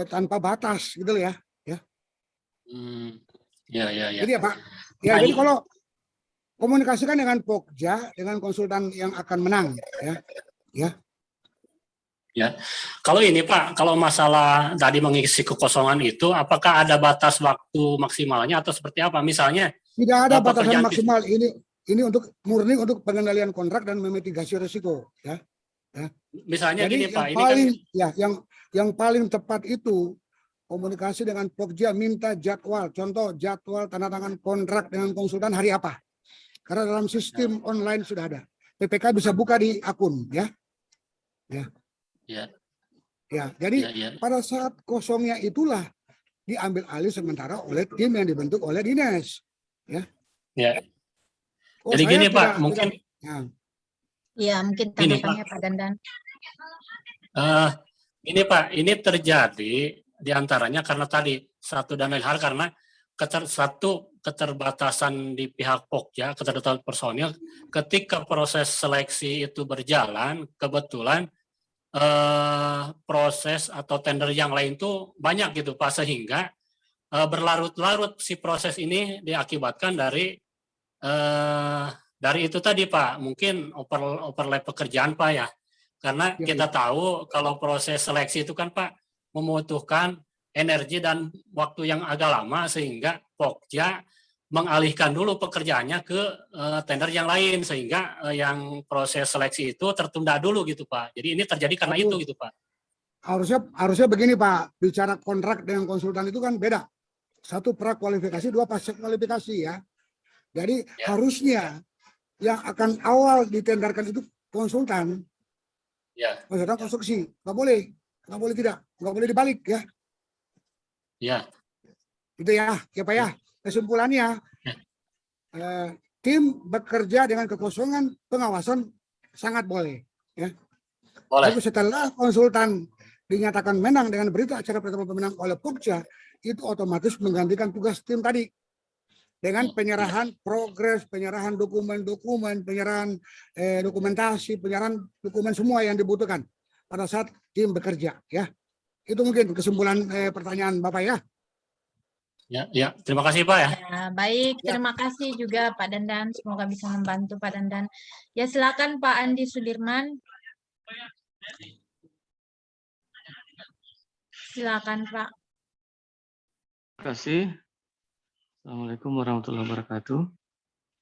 tanpa batas, gitu loh, ya. Ya. Jadi ya Pak, ya Nah, jadi kalau komunikasikan dengan Pokja, dengan konsultan yang akan menang, ya. Kalau ini Pak, kalau masalah tadi mengisi kekosongan itu, apakah ada batas waktu maksimalnya atau seperti apa? Misalnya Tidak ada batasan pekerjaan maksimal. Ini untuk murni untuk pengendalian kontrak dan memitigasi risiko, ya. misalnya Jadi gini Pak, yang paling tepat itu komunikasi dengan Pokja, minta jadwal, contoh jadwal tanda tangan kontrak dengan konsultan hari apa. Karena dalam sistem online sudah ada. PPK bisa buka di akun, ya. Ya, jadi pada saat kosongnya itulah diambil alih sementara oleh tim yang dibentuk oleh dinas, ya. Oh, Jadi saya gini tidak- Pak, mungkin tidak- Ya, mungkin Ini, tanggapannya Pak Dandan. ini Pak, ini terjadi diantaranya karena tadi satu dan lain hal karena satu keterbatasan di pihak Pokja, keterbatasan personil. Ketika proses seleksi itu berjalan, kebetulan proses atau tender yang lain tuh banyak gitu Pak, sehingga berlarut-larut si proses ini diakibatkan dari itu tadi Pak, mungkin overlap pekerjaan Pak ya. Karena Ya, kita tahu kalau proses seleksi itu kan Pak membutuhkan energi dan waktu yang agak lama sehingga Pokja mengalihkan dulu pekerjaannya ke tender yang lain sehingga yang proses seleksi itu tertunda dulu gitu Pak. Jadi ini terjadi karena itu gitu Pak. Harusnya begini Pak, bicara kontrak dengan konsultan itu kan beda. Satu prakualifikasi, dua pasca kualifikasi, ya. Jadi harusnya yang akan awal ditenderkan itu konsultan. Konsultan konstruksi, nggak boleh tidak, nggak boleh dibalik, ya. Itu ya Pak ya. Kesimpulannya, tim bekerja dengan kekosongan pengawasan sangat boleh, ya. Tapi setelah konsultan dinyatakan menang dengan berita acara penetapan pemenang oleh Pokja, itu otomatis menggantikan tugas tim tadi dengan penyerahan progres, penyerahan dokumen-dokumen, penyerahan dokumentasi, penyerahan dokumen semua yang dibutuhkan pada saat tim bekerja, ya. Itu mungkin kesimpulan pertanyaan Bapak, ya. Ya, terima kasih Pak ya. Ya, baik, terima kasih juga Pak Dandan. Semoga bisa membantu Pak Dandan. Ya, silakan Pak Andi Sudirman. Silakan Pak. Terima kasih. Assalamualaikum warahmatullahi wabarakatuh.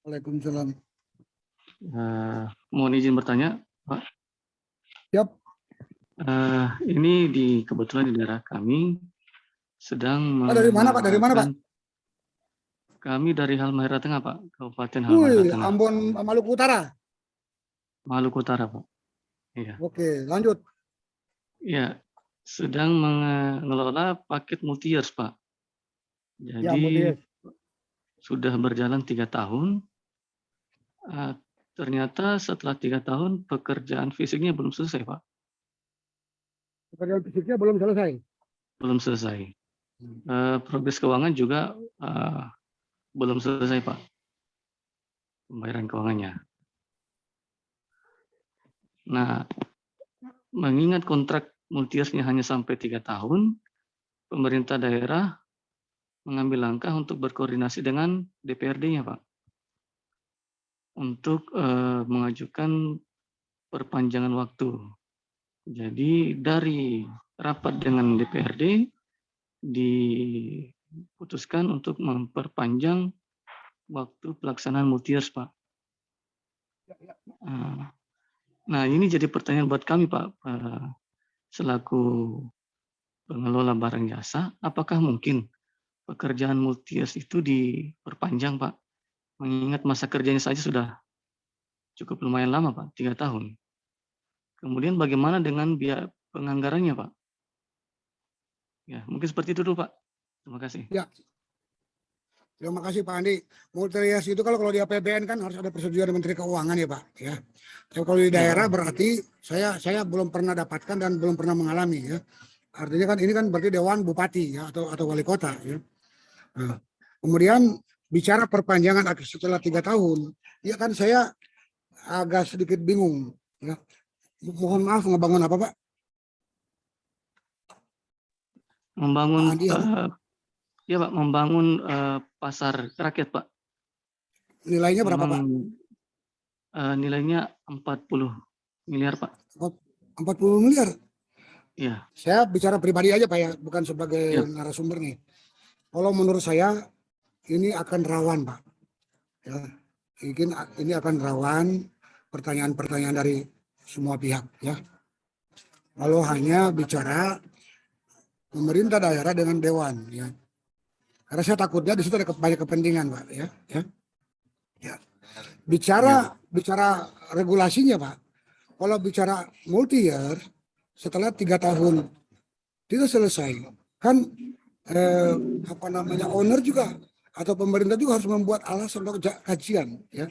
Waalaikumsalam. Mohon izin bertanya, Pak. Yap. Ini kebetulan di daerah kami sedang Dari mana Pak? Dari mana Pak? Kami dari Halmahera Tengah, Pak. Kabupaten Halmahera Tengah. Ambon, Maluku Utara. Maluku Utara, Pak. Iya. Oke, lanjut. Ya, sedang mengelola paket multi-years, Pak. Jadi multi-years. sudah berjalan 3 tahun. ternyata setelah 3 tahun pekerjaan fisiknya belum selesai, Pak. Pekerjaan fisiknya belum selesai. Belum selesai. Progres keuangan juga belum selesai, Pak. Pembayaran keuangannya. Nah, mengingat kontrak multi-years-nya hanya sampai 3 tahun, pemerintah daerah mengambil langkah untuk berkoordinasi dengan DPRD-nya, Pak, untuk mengajukan perpanjangan waktu. Jadi dari rapat dengan DPRD diputuskan untuk memperpanjang waktu pelaksanaan multi-years, Pak. Nah, ini jadi pertanyaan buat kami, Pak, selaku pengelola barang jasa, apakah mungkin pekerjaan multi-years itu diperpanjang, Pak? Mengingat masa kerjanya saja sudah cukup lumayan lama, Pak, 3 tahun. Kemudian bagaimana dengan biaya penganggarannya, Pak? Ya, mungkin seperti itu dulu, Pak. Terima kasih. Ya. Terima kasih Pak Andi. Multi-years itu kalau di APBN kan harus ada persetujuan Menteri Keuangan ya Pak. Ya. Tapi kalau di daerah berarti saya belum pernah dapatkan dan belum pernah mengalami ya. Artinya kan ini kan berarti Dewan Bupati ya atau Wali Kota ya. Nah, kemudian bicara perpanjangan setelah 3 tahun, ya kan saya agak sedikit bingung ya. Mohon maaf, ngebangun apa Pak? Membangun Pak Andi, ya Pak, membangun pasar rakyat, Pak. nilainya berapa Pak? Nilainya 40 miliar, Pak. 40 miliar. Iya. Saya bicara pribadi aja Pak ya, bukan sebagai Ya. narasumber nih. Kalau menurut saya ini akan rawan Pak. Ya, mungkin ini akan rawan pertanyaan-pertanyaan dari semua pihak ya. Kalau hanya bicara pemerintah daerah dengan dewan ya. Karena saya takutnya di situ ada banyak kepentingan Pak ya. Ya. Bicara regulasinya Pak. Kalau bicara multi-year setelah 3 tahun tidak selesai kan owner juga atau pemerintah juga harus membuat alasan untuk kajian ya.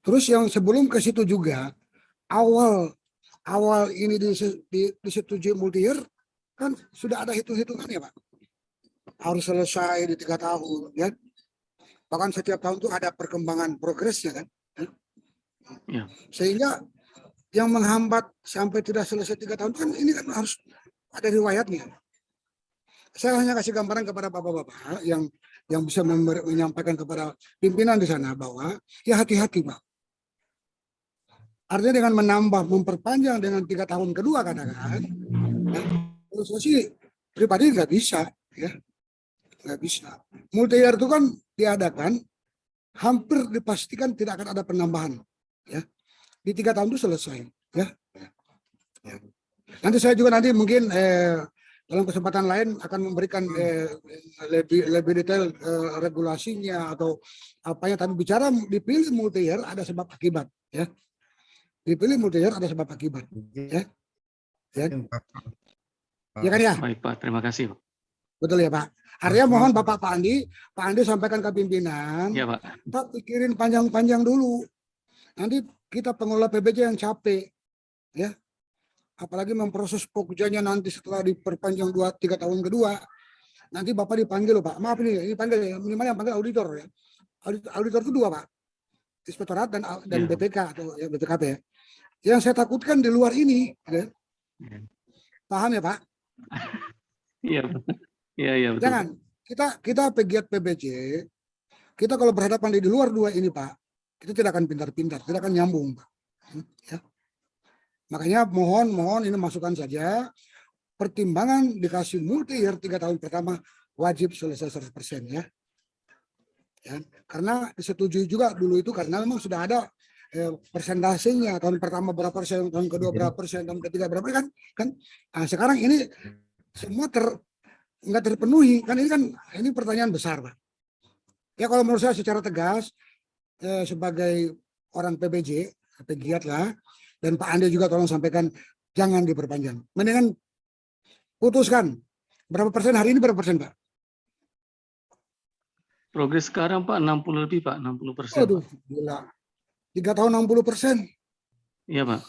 Terus yang sebelum ke situ juga awal ini disetujui multi-year kan sudah ada hitung-hitungannya Pak. Harus selesai di 3 tahun ya. Bahkan setiap tahun itu ada perkembangan progresnya kan. Ya. Sehingga yang menghambat sampai tidak selesai 3 tahun kan ini kan harus ada riwayatnya. Saya hanya kasih gambaran kepada bapak-bapak yang bisa menyampaikan kepada pimpinan di sana bahwa ya hati-hati Pak. Artinya dengan memperpanjang dengan 3 tahun kedua katakan, ya, terus sih pribadi nggak bisa, ya, nggak bisa. Multi-year itu kan diadakan, hampir dipastikan tidak akan ada penambahan, ya. Di 3 tahun itu selesai, ya. Nanti saya juga mungkin dalam kesempatan lain akan memberikan lebih detail regulasinya atau apanya. Tapi bicara dipilih multi-year ada sebab akibat, ya. Dipilih multi-year ada sebab akibat, ya. Ya kan ya? Baik Pak, terima kasih Pak. Betul ya Pak. Artinya mohon Pak Andi sampaikan ke pimpinan, Ya Pak. Pak pikirin panjang-panjang dulu. Nanti kita pengelola PBJ yang capek, ya. Apalagi memproses pokjanya nanti setelah diperpanjang 2-3 tahun kedua. Nanti Bapak dipanggil loh Pak. Maaf ini panggil minimal yang panggil auditor ya. Auditor itu 2 Pak. Inspektorat dan Ya. BPK atau ya, BPKP ya. Yang saya takutkan di luar ini, ya. Paham ya Pak? Iya, iya betul. Jangan kita pegiat PBJ, kita kalau berhadapan di luar 2 ini Pak, kita tidak akan pintar-pintar, tidak akan nyambung Pak. Ya. Makanya mohon ini masukan saja. Pertimbangan dikasih multi-year 3 tahun pertama wajib selesai 100% ya. Ya. Karena disetujui juga dulu itu karena memang sudah ada persentasenya, tahun pertama berapa persen, tahun kedua berapa persen, tahun ketiga berapa kan. Nah, sekarang ini semua nggak terpenuhi kan, ini pertanyaan besar Pak. Ya kalau menurut saya secara tegas sebagai orang PBJ, pegiat lah, dan Pak Andi juga tolong sampaikan jangan diperpanjang. Mendingan putuskan berapa persen hari ini, berapa persen Pak? Progres sekarang Pak 60 lebih Pak, 60%. Aduh, gila. 3 tahun 60%. Iya, Pak.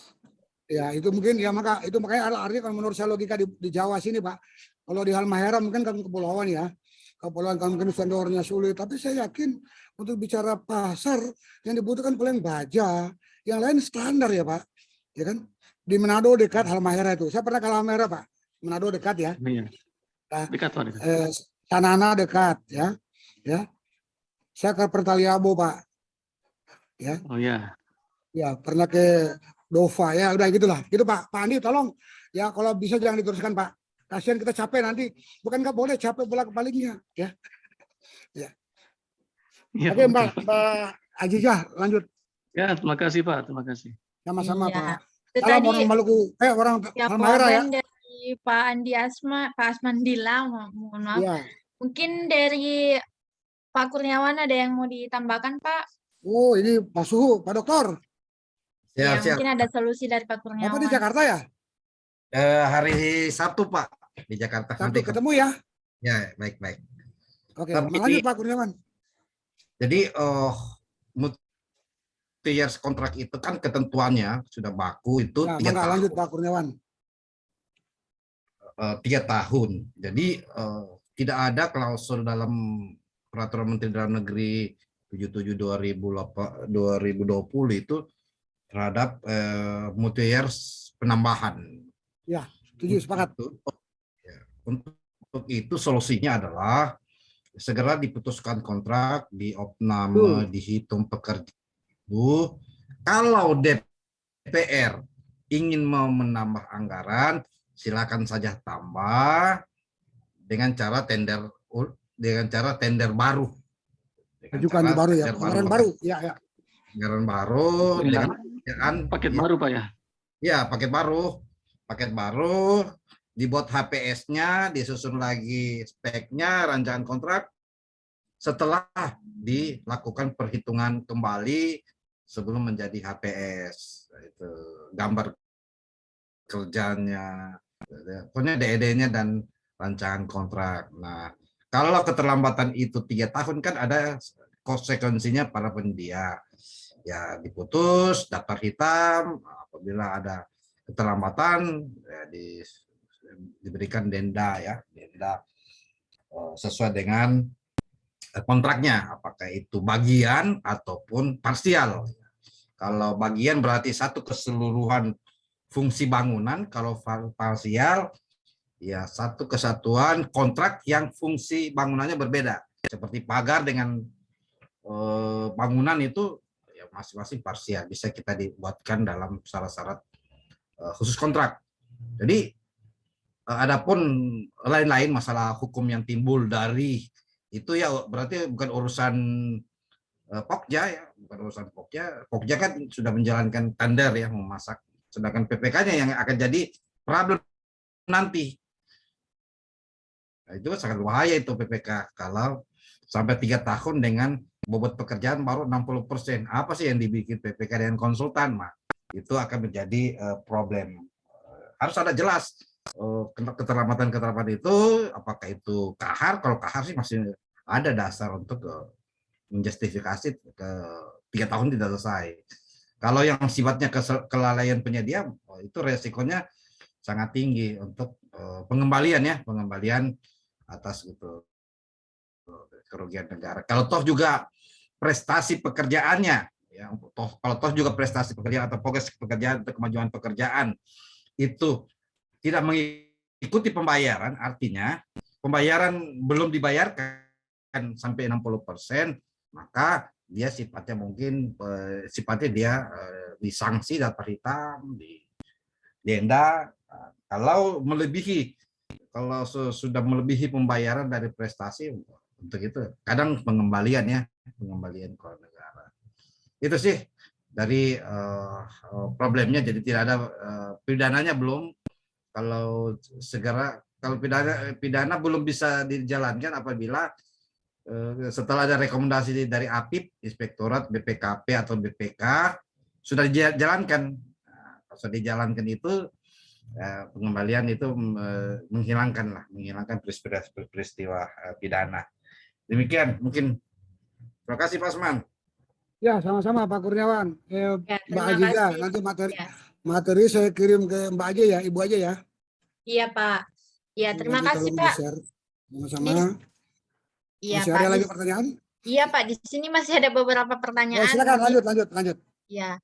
Ya, itu mungkin ya makanya artinya kalau menurut saya logika di Jawa sini, Pak. Kalau di Halmahera mungkin kan kepulauan ya. Kepulauan kan mungkin vendornya sulit, tapi saya yakin untuk bicara pasar yang dibutuhkan paling baja, yang lain standar ya, Pak. Ya kan? Di Manado dekat Halmahera itu. Saya pernah ke Halmahera, Pak. Manado dekat ya. Iya. Nah, Dekat, Pak. Dekat. Sanana dekat ya. Ya. Saya ke Pertaliabo, Pak. Ya. Oh ya. Ya, pernah ke Dova ya, udah gitulah. Gitu Pak. Pak Andi tolong ya kalau bisa jangan diteruskan Pak. Kasihan kita capek nanti. Bukan nggak boleh capek bolak-baliknya ya. Ya. Iya, Oke Pak, Mbak, betul, Pak. Mbak Ajijah lanjut. Ya, terima kasih, Pak. Terima kasih. Sama-sama Iya. Pak. Itu Salam tadi orang Maluku, orang ya Halmahera ya. jawaban dari Pak Andi Pak Asmandila, mohon maaf. Iya. Mungkin dari Pak Kurniawan ada yang mau ditambahkan, Pak? Oh, ini Pak Suhu, Pak Dokter. Ya, Siap. mungkin ada solusi dari Pak Bapak di Kurniawan. Jakarta ya? Hari Sabtu Pak di Jakarta Sabtu nanti. ketemu ya. Ya, baik. Oke, Tapi- lanjut Pak Kurniawan. Jadi multi-years kontrak itu kan ketentuannya sudah baku itu Ya, 3 mangga tahun. lanjut Pak Kurniawan. 3 tahun. Jadi tidak ada klausul dalam Peraturan Menteri Dalam Negeri 77/2020 itu terhadap multi-years penambahan. Setuju, sepakat. Untuk itu solusinya adalah segera diputuskan kontrak, diopname, Betul. dihitung pekerja. Kalau DPR ingin mau menambah anggaran, silakan saja tambah dengan cara tender baru. Dengan Ajukan cara baru ya, tender anggaran baru. Ya. Anggaran baru Ya, dengan pekerjaan paket baru, Pak ya. ya, paket baru, dibuat HPS-nya, disusun lagi speknya, rancangan kontrak, setelah dilakukan perhitungan kembali sebelum menjadi HPS. Itu gambar kerjanya, pokoknya DED-nya dan rancangan kontrak. Nah, kalau keterlambatan itu 3 tahun kan ada konsekuensinya para penyedia. Ya diputus, daftar hitam, apabila ada keterlambatan ya diberikan denda ya, denda sesuai dengan kontraknya, apakah itu bagian ataupun parsial. Kalau bagian berarti satu keseluruhan fungsi bangunan, kalau parsial ya satu kesatuan kontrak yang fungsi bangunannya berbeda. Seperti pagar dengan bangunan itu ya masing-masing parsial, bisa kita dibuatkan dalam syarat-syarat khusus kontrak. Jadi adapun lain-lain masalah hukum yang timbul dari itu ya berarti bukan urusan Pokja ya, bukan urusan Pokja. Pokja kan sudah menjalankan tender ya, memasak. Sedangkan PPK-nya yang akan jadi problem nanti. Nah, itu sangat bahaya itu PPK kalau sampai 3 tahun dengan bobot pekerjaan baru 60%. Apa sih yang dibikin PPK dengan konsultan, Mak? Itu akan menjadi problem. Harus ada jelas keterlambatan itu, apakah itu kahar? Kalau kahar sih masih ada dasar untuk menjustifikasi ke 3 tahun tidak selesai. Kalau yang sifatnya kelalaian penyedia, itu resikonya sangat tinggi untuk pengembalian atas gitu kerugian negara. Kalau toh juga prestasi pekerjaannya, ya, kalau toh juga prestasi pekerjaan atau progres pekerjaan atau kemajuan pekerjaan itu tidak mengikuti pembayaran, artinya pembayaran belum dibayarkan sampai 60%, maka dia sifatnya dia disanksi daftar hitam, di denda. Kalau sudah melebihi pembayaran dari prestasi, untuk itu kadang pengembalian ke negara. Itu sih dari problemnya. Jadi tidak ada pidananya belum. Kalau pidana belum bisa dijalankan apabila setelah ada rekomendasi dari APIP, Inspektorat BPKP atau BPK sudah dijalankan. Sudah dijalankan itu pengembalian itu menghilangkan peristiwa pidana. Demikian mungkin. Terima kasih Pak Asman. Ya, sama-sama Pak Kurniawan. Ya, Mbak terima Aziza, kasih. nanti Ya. materi saya kirim ke Mbak aja ya, Ibu aja ya. Iya, Pak. Ya, terima Nanti kasih, tolong Pak. di-share sama-sama. Iya, Masih Pak. ada lagi pertanyaan? Iya, Pak. Di sini masih ada beberapa Oh, pertanyaan. silakan Mungkin lanjut. ya.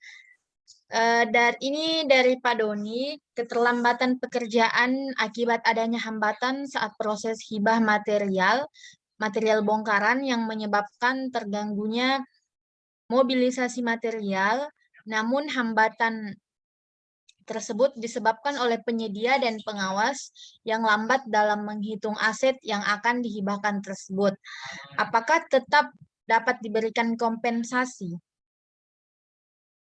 Ini dari Pak Doni, keterlambatan pekerjaan akibat adanya hambatan saat proses hibah material bongkaran yang menyebabkan terganggunya mobilisasi material, namun hambatan tersebut disebabkan oleh penyedia dan pengawas yang lambat dalam menghitung aset yang akan dihibahkan tersebut. Apakah tetap dapat diberikan kompensasi?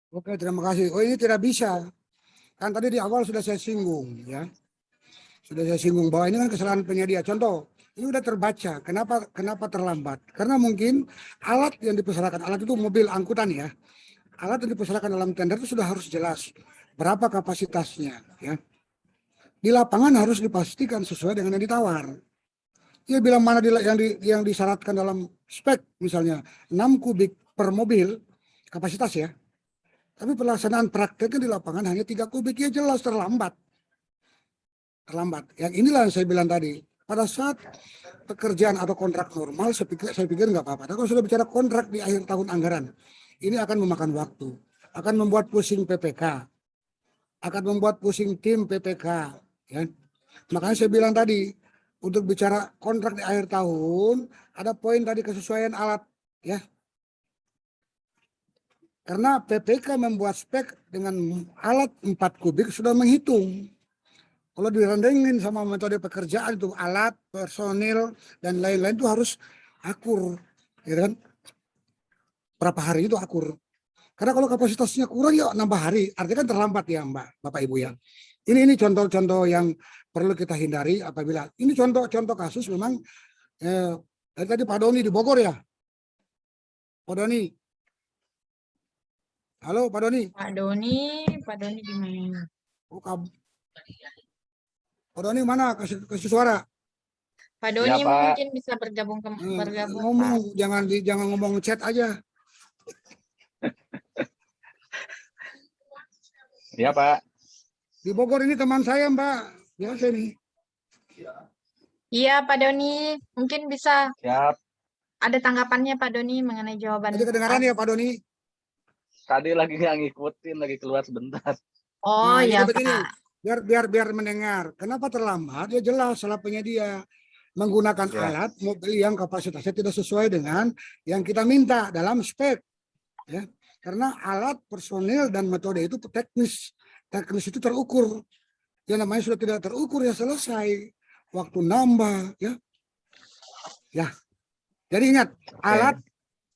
Oke, terima kasih. Oh, ini tidak bisa. Kan tadi di awal sudah saya singgung ya. Sudah saya singgung bahwa ini kan kesalahan penyedia. Contoh, ini udah terbaca. Kenapa terlambat? Karena mungkin alat yang dipersyaratkan, alat itu mobil angkutan ya. Alat yang dipersyaratkan dalam tender itu sudah harus jelas berapa kapasitasnya ya. Di lapangan harus dipastikan sesuai dengan yang ditawar. Dia bilang mana yang disyaratkan dalam spek misalnya 6 kubik per mobil kapasitas ya. Tapi pelaksanaan prakteknya di lapangan hanya 3 kubik, ya jelas terlambat. Yang inilah yang saya bilang tadi. Pada saat pekerjaan atau kontrak normal, saya pikir nggak apa-apa. Tapi kalau sudah bicara kontrak di akhir tahun anggaran, ini akan memakan waktu, akan membuat pusing PPK, akan membuat pusing tim PPK. Ya. Makanya saya bilang tadi, untuk bicara kontrak di akhir tahun, ada poin tadi kesesuaian alat, ya. Karena PPK membuat spek dengan alat 4 kubik sudah menghitung. Kalau direndengin sama metode pekerjaan itu alat, personil, dan lain-lain itu harus akur. Ya kan? Berapa hari itu akur. Karena kalau kapasitasnya kurang ya nambah hari. Artinya kan terlambat ya Mbak, Bapak Ibu ya. Ini contoh-contoh yang perlu kita hindari apabila. Ini contoh-contoh kasus memang. Dari tadi Pak Doni di Bogor ya. Pak Doni. Halo Pak Doni. Pak Doni di mana? Oh, Pak Doni mana? Kasih suara. Pak Doni mungkin bisa bergabung Ngomong, Pak. jangan ngomong chat aja. Ya Pak. Di Bogor ini teman saya Mbak. Biasa nih. Iya Pak Doni, mungkin bisa Siap. ada tanggapannya Pak Doni mengenai jawaban. Tadi kedengaran ya Pak Doni? Tadi lagi nggak ngikutin, lagi keluar sebentar. Oh Nah, ya jadi begini, Pak. biar mendengar. Kenapa terlambat? Ya jelas salah penyedia menggunakan Ya. alat mobil yang kapasitasnya tidak sesuai dengan yang kita minta dalam spek. Ya, karena alat, personil, dan metode itu teknis itu terukur. Yang namanya sudah tidak terukur ya selesai. Waktu nambah ya. Jadi ingat, alat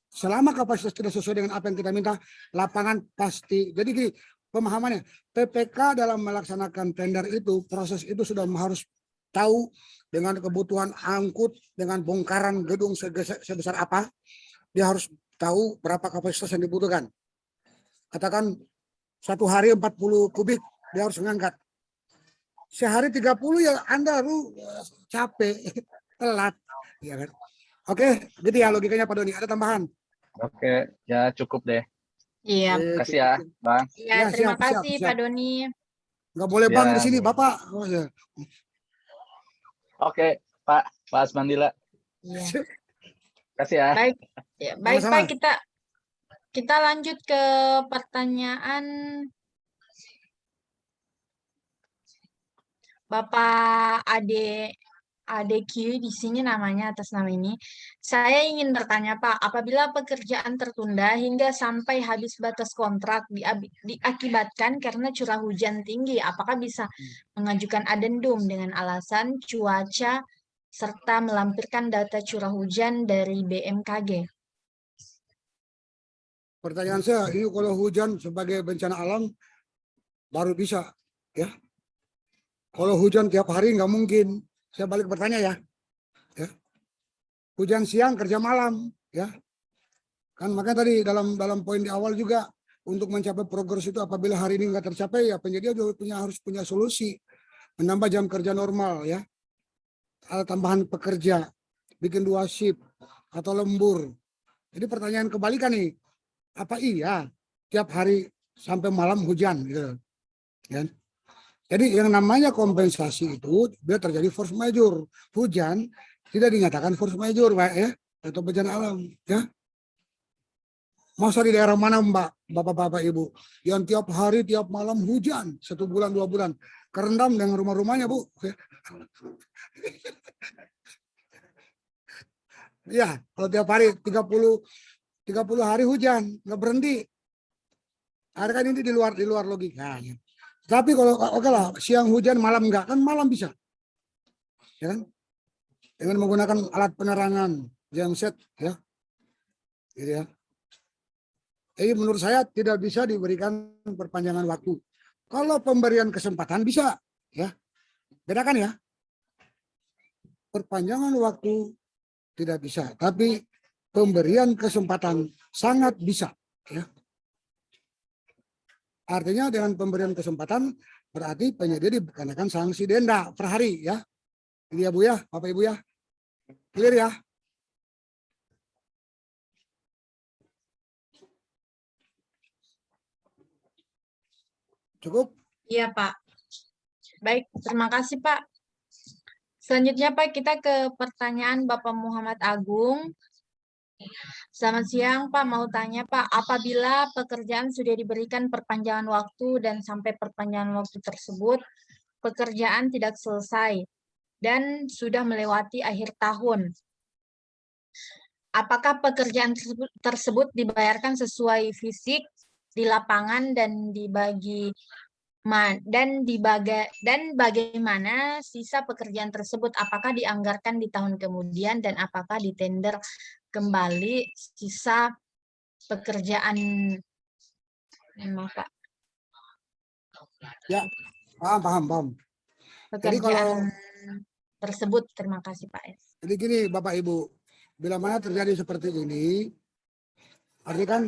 selama kapasitas tidak sesuai dengan apa yang kita minta, lapangan pasti. Jadi gini, pemahamannya, PPK dalam melaksanakan tender itu, proses itu sudah harus tahu dengan kebutuhan angkut, dengan bongkaran gedung sebesar apa, dia harus tahu berapa kapasitas yang dibutuhkan. Katakan 1 hari 40 kubik, dia harus mengangkat. Sehari 30 ya Anda capek, telat. Ya kan? Oke, gitu ya logikanya Pak Doni. Ada tambahan? Oke, ya cukup deh. Iya. Terima kasih ya, Bang. Ya, Ya, terima siap, kasih siap. Pak Doni. Nggak boleh Bang Ya, di sini, boleh. Bapak. Oh, ya. Oke, Pak Asmandila. Iya. Kasih ya. Baik, ya, baik Sama-sama. Pak, kita lanjut ke pertanyaan Bapak ADQ di sini namanya atas nama ini. Saya ingin bertanya Pak, apabila pekerjaan tertunda hingga sampai habis batas kontrak diakibatkan karena curah hujan tinggi, apakah bisa mengajukan adendum dengan alasan cuaca serta melampirkan data curah hujan dari BMKG? Pertanyaan saya, ini kalau hujan sebagai bencana alam baru bisa, ya. Kalau hujan tiap hari nggak mungkin. Saya balik bertanya ya. Hujan siang kerja malam, ya. Kan makanya tadi dalam poin di awal juga untuk mencapai progres itu apabila hari ini nggak tercapai ya penyedia juga harus punya solusi menambah jam kerja normal ya. Ada tambahan pekerja, bikin 2 shift atau lembur. Jadi pertanyaan kebalikan nih. Apa iya tiap hari sampai malam hujan gitu kan? Jadi yang namanya kompensasi itu bila terjadi force majeure, hujan tidak dinyatakan force majeure, Pak, ya, atau bencana alam, ya. Masa di daerah mana, Mbak, Bapak-bapak, Ibu, yang tiap hari tiap malam hujan 1 bulan 2 bulan, kerendam dengan rumah-rumahnya, Bu. Ya, kalau tiap hari 30 hari hujan nggak berhenti. Ada kan ini di luar logikanya. Tapi kalau oke lah, siang hujan, malam enggak, kan malam bisa. Ya kan? Dengan menggunakan alat penerangan genset, ya. Gitu ya. Jadi menurut saya tidak bisa diberikan perpanjangan waktu. Kalau pemberian kesempatan bisa, ya. Bedakan ya. Perpanjangan waktu tidak bisa, tapi pemberian kesempatan sangat bisa, ya. Artinya dengan pemberian kesempatan berarti penyedia dikenakan sanksi denda per hari, ya. Ini ya Bu ya, Bapak Ibu ya. Clear ya? Cukup? Iya, Pak. Baik, terima kasih, Pak. Selanjutnya, Pak, kita ke pertanyaan Bapak Muhammad Agung. Selamat siang, Pak. Mau tanya, Pak, apabila pekerjaan sudah diberikan perpanjangan waktu dan sampai perpanjangan waktu tersebut, pekerjaan tidak selesai dan sudah melewati akhir tahun, apakah pekerjaan tersebut dibayarkan sesuai fisik di lapangan dan bagaimana sisa pekerjaan tersebut, apakah dianggarkan di tahun kemudian dan apakah ditender kembali sisa pekerjaan, maaf Pak, Ya, paham. Jadi pekerjaan tersebut. Terima kasih Pak. Jadi gini Bapak Ibu, bila mana terjadi seperti ini, artinya kan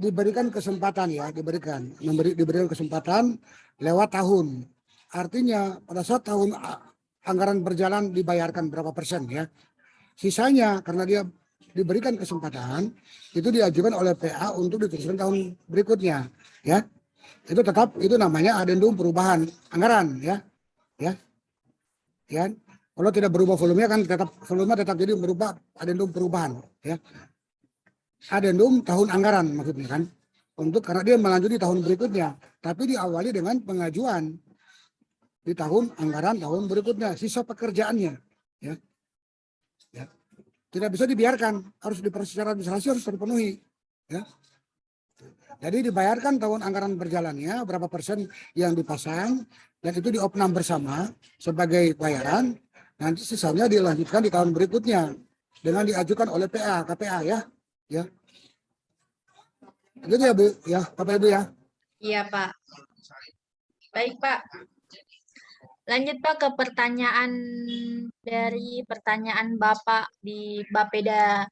diberikan kesempatan, ya, diberikan kesempatan lewat tahun. Artinya pada saat tahun anggaran berjalan dibayarkan berapa persen, ya. Sisanya karena dia diberikan kesempatan itu diajukan oleh PA untuk diteruskan tahun berikutnya, ya. Itu tetap, itu namanya adendum perubahan anggaran, ya. Ya. Ya. Kalau tidak berubah volumenya kan volumenya tetap jadi berubah, adendum perubahan, ya. Adendum tahun anggaran maksudnya kan, untuk karena dia melanjuti tahun berikutnya, tapi diawali dengan pengajuan di tahun anggaran tahun berikutnya sisa pekerjaannya, ya. Ya. Tidak bisa dibiarkan, harus diproses secara administrasi, harus terpenuhi, ya. Jadi dibayarkan tahun anggaran berjalannya berapa persen yang dipasang dan itu diopnam bersama sebagai bayaran, nanti sisanya dilanjutkan di tahun berikutnya dengan diajukan oleh PA, KPA, ya. Ya. Gitu ya Bu, ya, Bapak Ibu ya. Iya Pak. Baik Pak. Lanjut Pak ke pertanyaan Bapak di Bapeda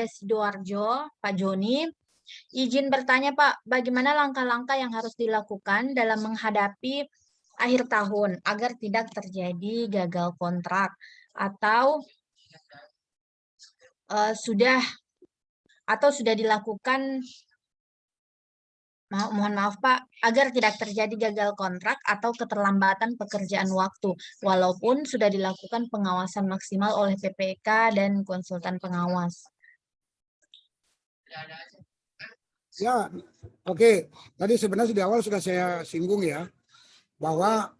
Sidoarjo, Pak Joni. Izin bertanya Pak, bagaimana langkah-langkah yang harus dilakukan dalam menghadapi akhir tahun agar tidak terjadi gagal kontrak atau sudah dilakukan, mohon maaf Pak, agar tidak terjadi gagal kontrak atau keterlambatan pekerjaan waktu, walaupun sudah dilakukan pengawasan maksimal oleh PPK dan konsultan pengawas. Ya, oke. Tadi sebenarnya di awal sudah saya singgung, ya, bahwa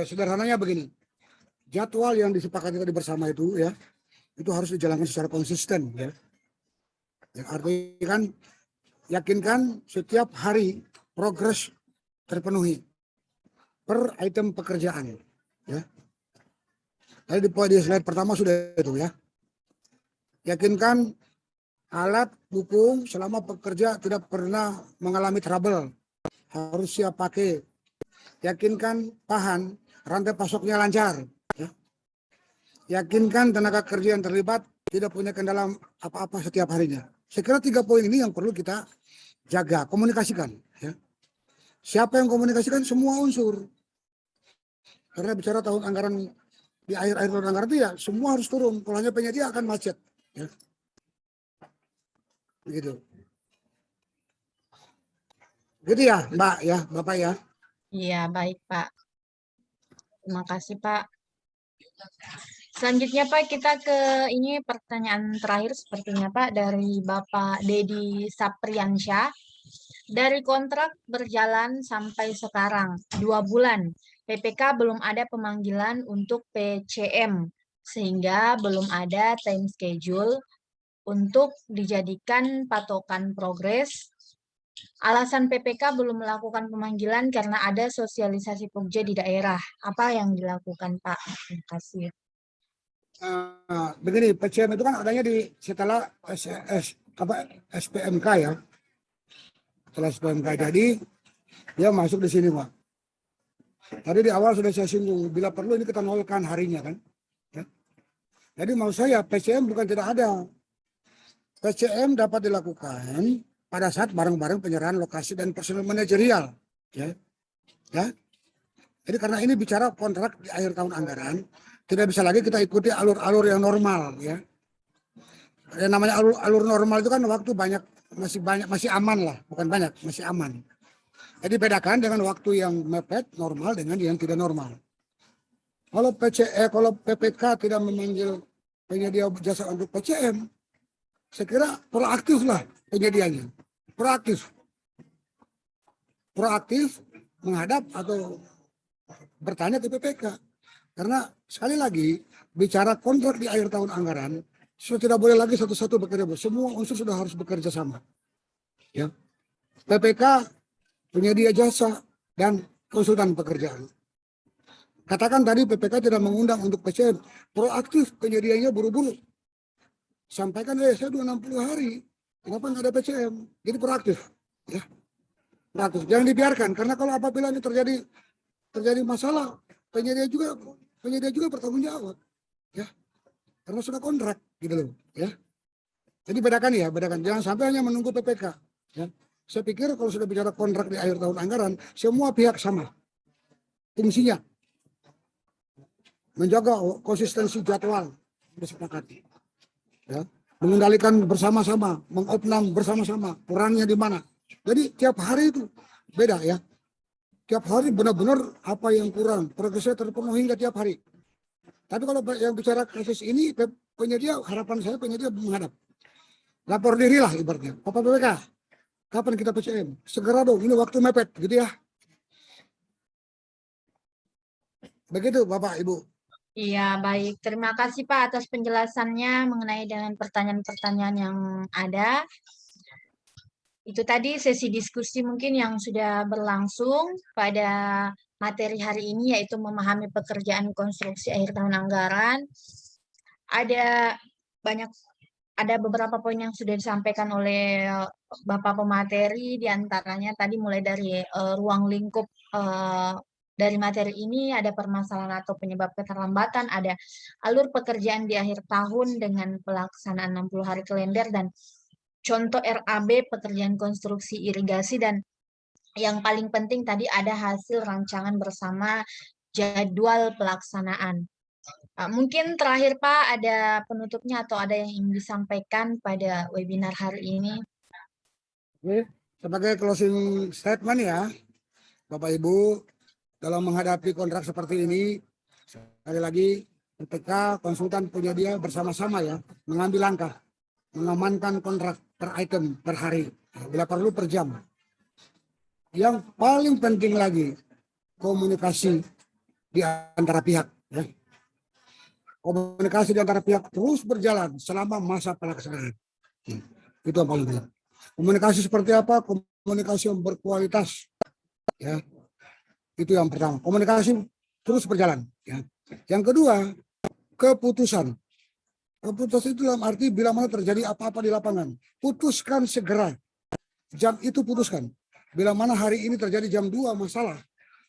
sederhananya begini, jadwal yang disepakati tadi bersama itu, ya, itu harus dijalankan secara konsisten, ya. Yang artinya kan yakinkan setiap hari progres terpenuhi per item pekerjaan, ya. Tadi di slide pertama sudah itu, ya. Yakinkan alat dukung selama pekerja tidak pernah mengalami trouble, harus siap pakai. Yakinkan bahan rantai pasoknya lancar, ya. Yakinkan tenaga kerja yang terlibat tidak punya kendala apa-apa setiap harinya. Saya kira 3 poin ini yang perlu kita jaga, komunikasikan, ya. Siapa yang komunikasikan? Semua unsur. Karena bicara tahun anggaran, di akhir-akhir tahun anggaran itu ya semua harus turun. Kalau hanya penyedia akan macet, ya. Begitu. Gitu ya, Mbak ya, Bapak ya. Iya, baik, Pak. Terima kasih, Pak. Selanjutnya, Pak, kita ke ini pertanyaan terakhir sepertinya, Pak, dari Bapak Dedi Sapriansyah. Dari kontrak berjalan sampai sekarang, 2 bulan, PPK belum ada pemanggilan untuk PCM, sehingga belum ada time schedule untuk dijadikan patokan progres. Alasan PPK belum melakukan pemanggilan karena ada sosialisasi Pokja di daerah. Apa yang dilakukan, Pak? Terima kasih. Begini, PCM itu kan adanya setelah SPMK ya. Setelah SPMK, jadi dia masuk di sini, Pak. Tadi di awal sudah saya singgung, bila perlu ini kita nolkan harinya kan. Ya. Jadi mau saya PCM bukan tidak ada. PCM dapat dilakukan pada saat bareng-bareng penyerahan lokasi dan personel manajerial. Ya. Jadi karena ini bicara kontrak di akhir tahun anggaran, tidak bisa lagi kita ikuti alur-alur yang normal. Ya. Yang namanya alur normal itu kan waktu masih aman lah, bukan banyak, masih aman. Jadi bedakan dengan waktu yang mepet normal dengan yang tidak normal. Kalau PPK tidak memanggil penyedia jasa untuk PCM, saya kira proaktif lah penyedianya. Proaktif menghadap atau bertanya ke PPK. Karena sekali lagi bicara kontrak di akhir tahun anggaran, sudah tidak boleh lagi satu-satu bekerja. Semua unsur sudah harus bekerja sama. Ya. PPK, penyedia jasa, dan konsultan pekerjaan. Katakan tadi PPK tidak mengundang untuk PCM, proaktif penyedianya buru-buru. Sampaikan, saya 260 hari, kenapa nggak ada PCM? Jadi proaktif. Ya. Proaktif. Jangan dibiarkan, karena kalau apabila ini terjadi masalah, penyedia juga bertanggung jawab. Ya. Karena sudah kontrak gitu loh, ya. Jadi bedakan. Jangan sampai hanya menunggu PPK, ya. Saya pikir kalau sudah bicara kontrak di akhir tahun anggaran, semua pihak sama fungsinya. Menjaga konsistensi jadwal disepakati. Ya. Mengendalikan bersama-sama, mengopnam bersama-sama, kurangnya di mana. Jadi tiap hari itu beda ya. Tiap hari benar-benar apa yang kurang, progresnya terpenuhi hingga tiap hari. Tapi kalau yang bicara kasus ini, harapan saya penyedia menghadap. Lapor diri lah ibaratnya. Bapak PPK, kapan kita PCM? Segera dong, ini waktu mepet gitu ya. Begitu Bapak Ibu. Iya, baik. Terima kasih Pak atas penjelasannya mengenai dengan pertanyaan-pertanyaan yang ada. Itu tadi sesi diskusi mungkin yang sudah berlangsung pada materi hari ini, yaitu memahami pekerjaan konstruksi akhir tahun anggaran. Ada beberapa poin yang sudah disampaikan oleh Bapak pemateri, diantaranya tadi mulai dari ruang lingkup dari materi ini, ada permasalahan atau penyebab keterlambatan, ada alur pekerjaan di akhir tahun dengan pelaksanaan 60 hari kalender, dan contoh RAB pekerjaan konstruksi irigasi, dan yang paling penting tadi ada hasil rancangan bersama jadwal pelaksanaan. Mungkin terakhir Pak, ada penutupnya atau ada yang ingin disampaikan pada webinar hari ini? Oke, sebagai closing statement ya, Bapak Ibu, dalam menghadapi kontrak seperti ini, sekali lagi PPK, konsultan penyedia bersama-sama ya, mengambil langkah, mengamankan kontrak per item, per hari, bila perlu per jam. Yang paling penting lagi, komunikasi di antara pihak. Ya. Komunikasi di antara pihak terus berjalan selama masa pelaksanaan. Itu yang paling penting. Komunikasi seperti apa? Komunikasi yang berkualitas. Ya. Itu yang pertama. Komunikasi terus berjalan. Ya. Yang kedua, keputusan. Keputusan itu dalam arti bila mana terjadi apa-apa di lapangan, putuskan segera. Jam itu putuskan. Bila mana hari ini terjadi jam 2 masalah,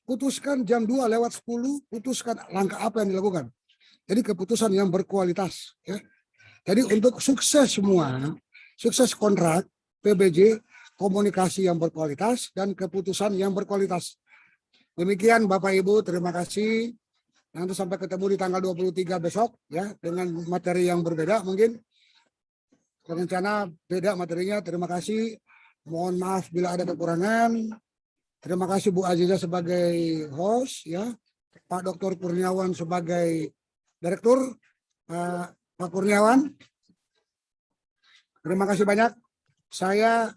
putuskan jam 2 lewat 10, putuskan langkah apa yang dilakukan. Jadi keputusan yang berkualitas. Ya. Jadi untuk sukses semua, sukses kontrak, PBJ, komunikasi yang berkualitas, dan keputusan yang berkualitas. Demikian Bapak Ibu, terima kasih. Nanti sampai ketemu di tanggal 23 besok, ya, dengan materi yang berbeda mungkin. Rencana beda materinya, terima kasih. Mohon maaf bila ada kekurangan. Terima kasih Bu Aziza sebagai host, ya. Pak Dr. Kurniawan sebagai direktur. Pak Kurniawan, terima kasih banyak. Saya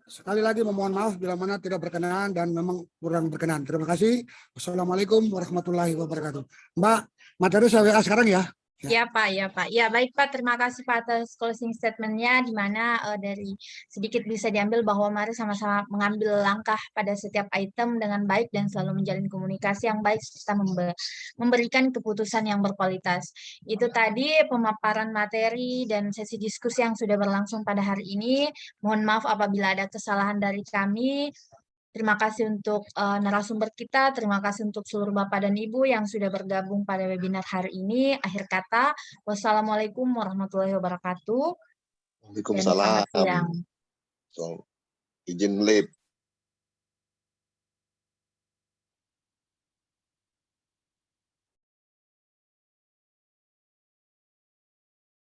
sekali lagi memohon maaf bila mana tidak berkenan dan memang kurang berkenan. Terima kasih. Wassalamualaikum warahmatullahi wabarakatuh. Mbak, materi saya WA sekarang ya. Ya Pak, ya Pak. Ya baik Pak, terima kasih Pak atas closing statement-nya, di mana dari sedikit bisa diambil bahwa mari sama-sama mengambil langkah pada setiap item dengan baik dan selalu menjalin komunikasi yang baik serta memberikan keputusan yang berkualitas. Itu tadi pemaparan materi dan sesi diskusi yang sudah berlangsung pada hari ini. Mohon maaf apabila ada kesalahan dari kami. Terima kasih untuk narasumber kita, terima kasih untuk seluruh Bapak dan Ibu yang sudah bergabung pada webinar hari ini. Akhir kata, wassalamualaikum warahmatullahi wabarakatuh. Dan selamat Waalaikumsalam. siang. So, izin leave.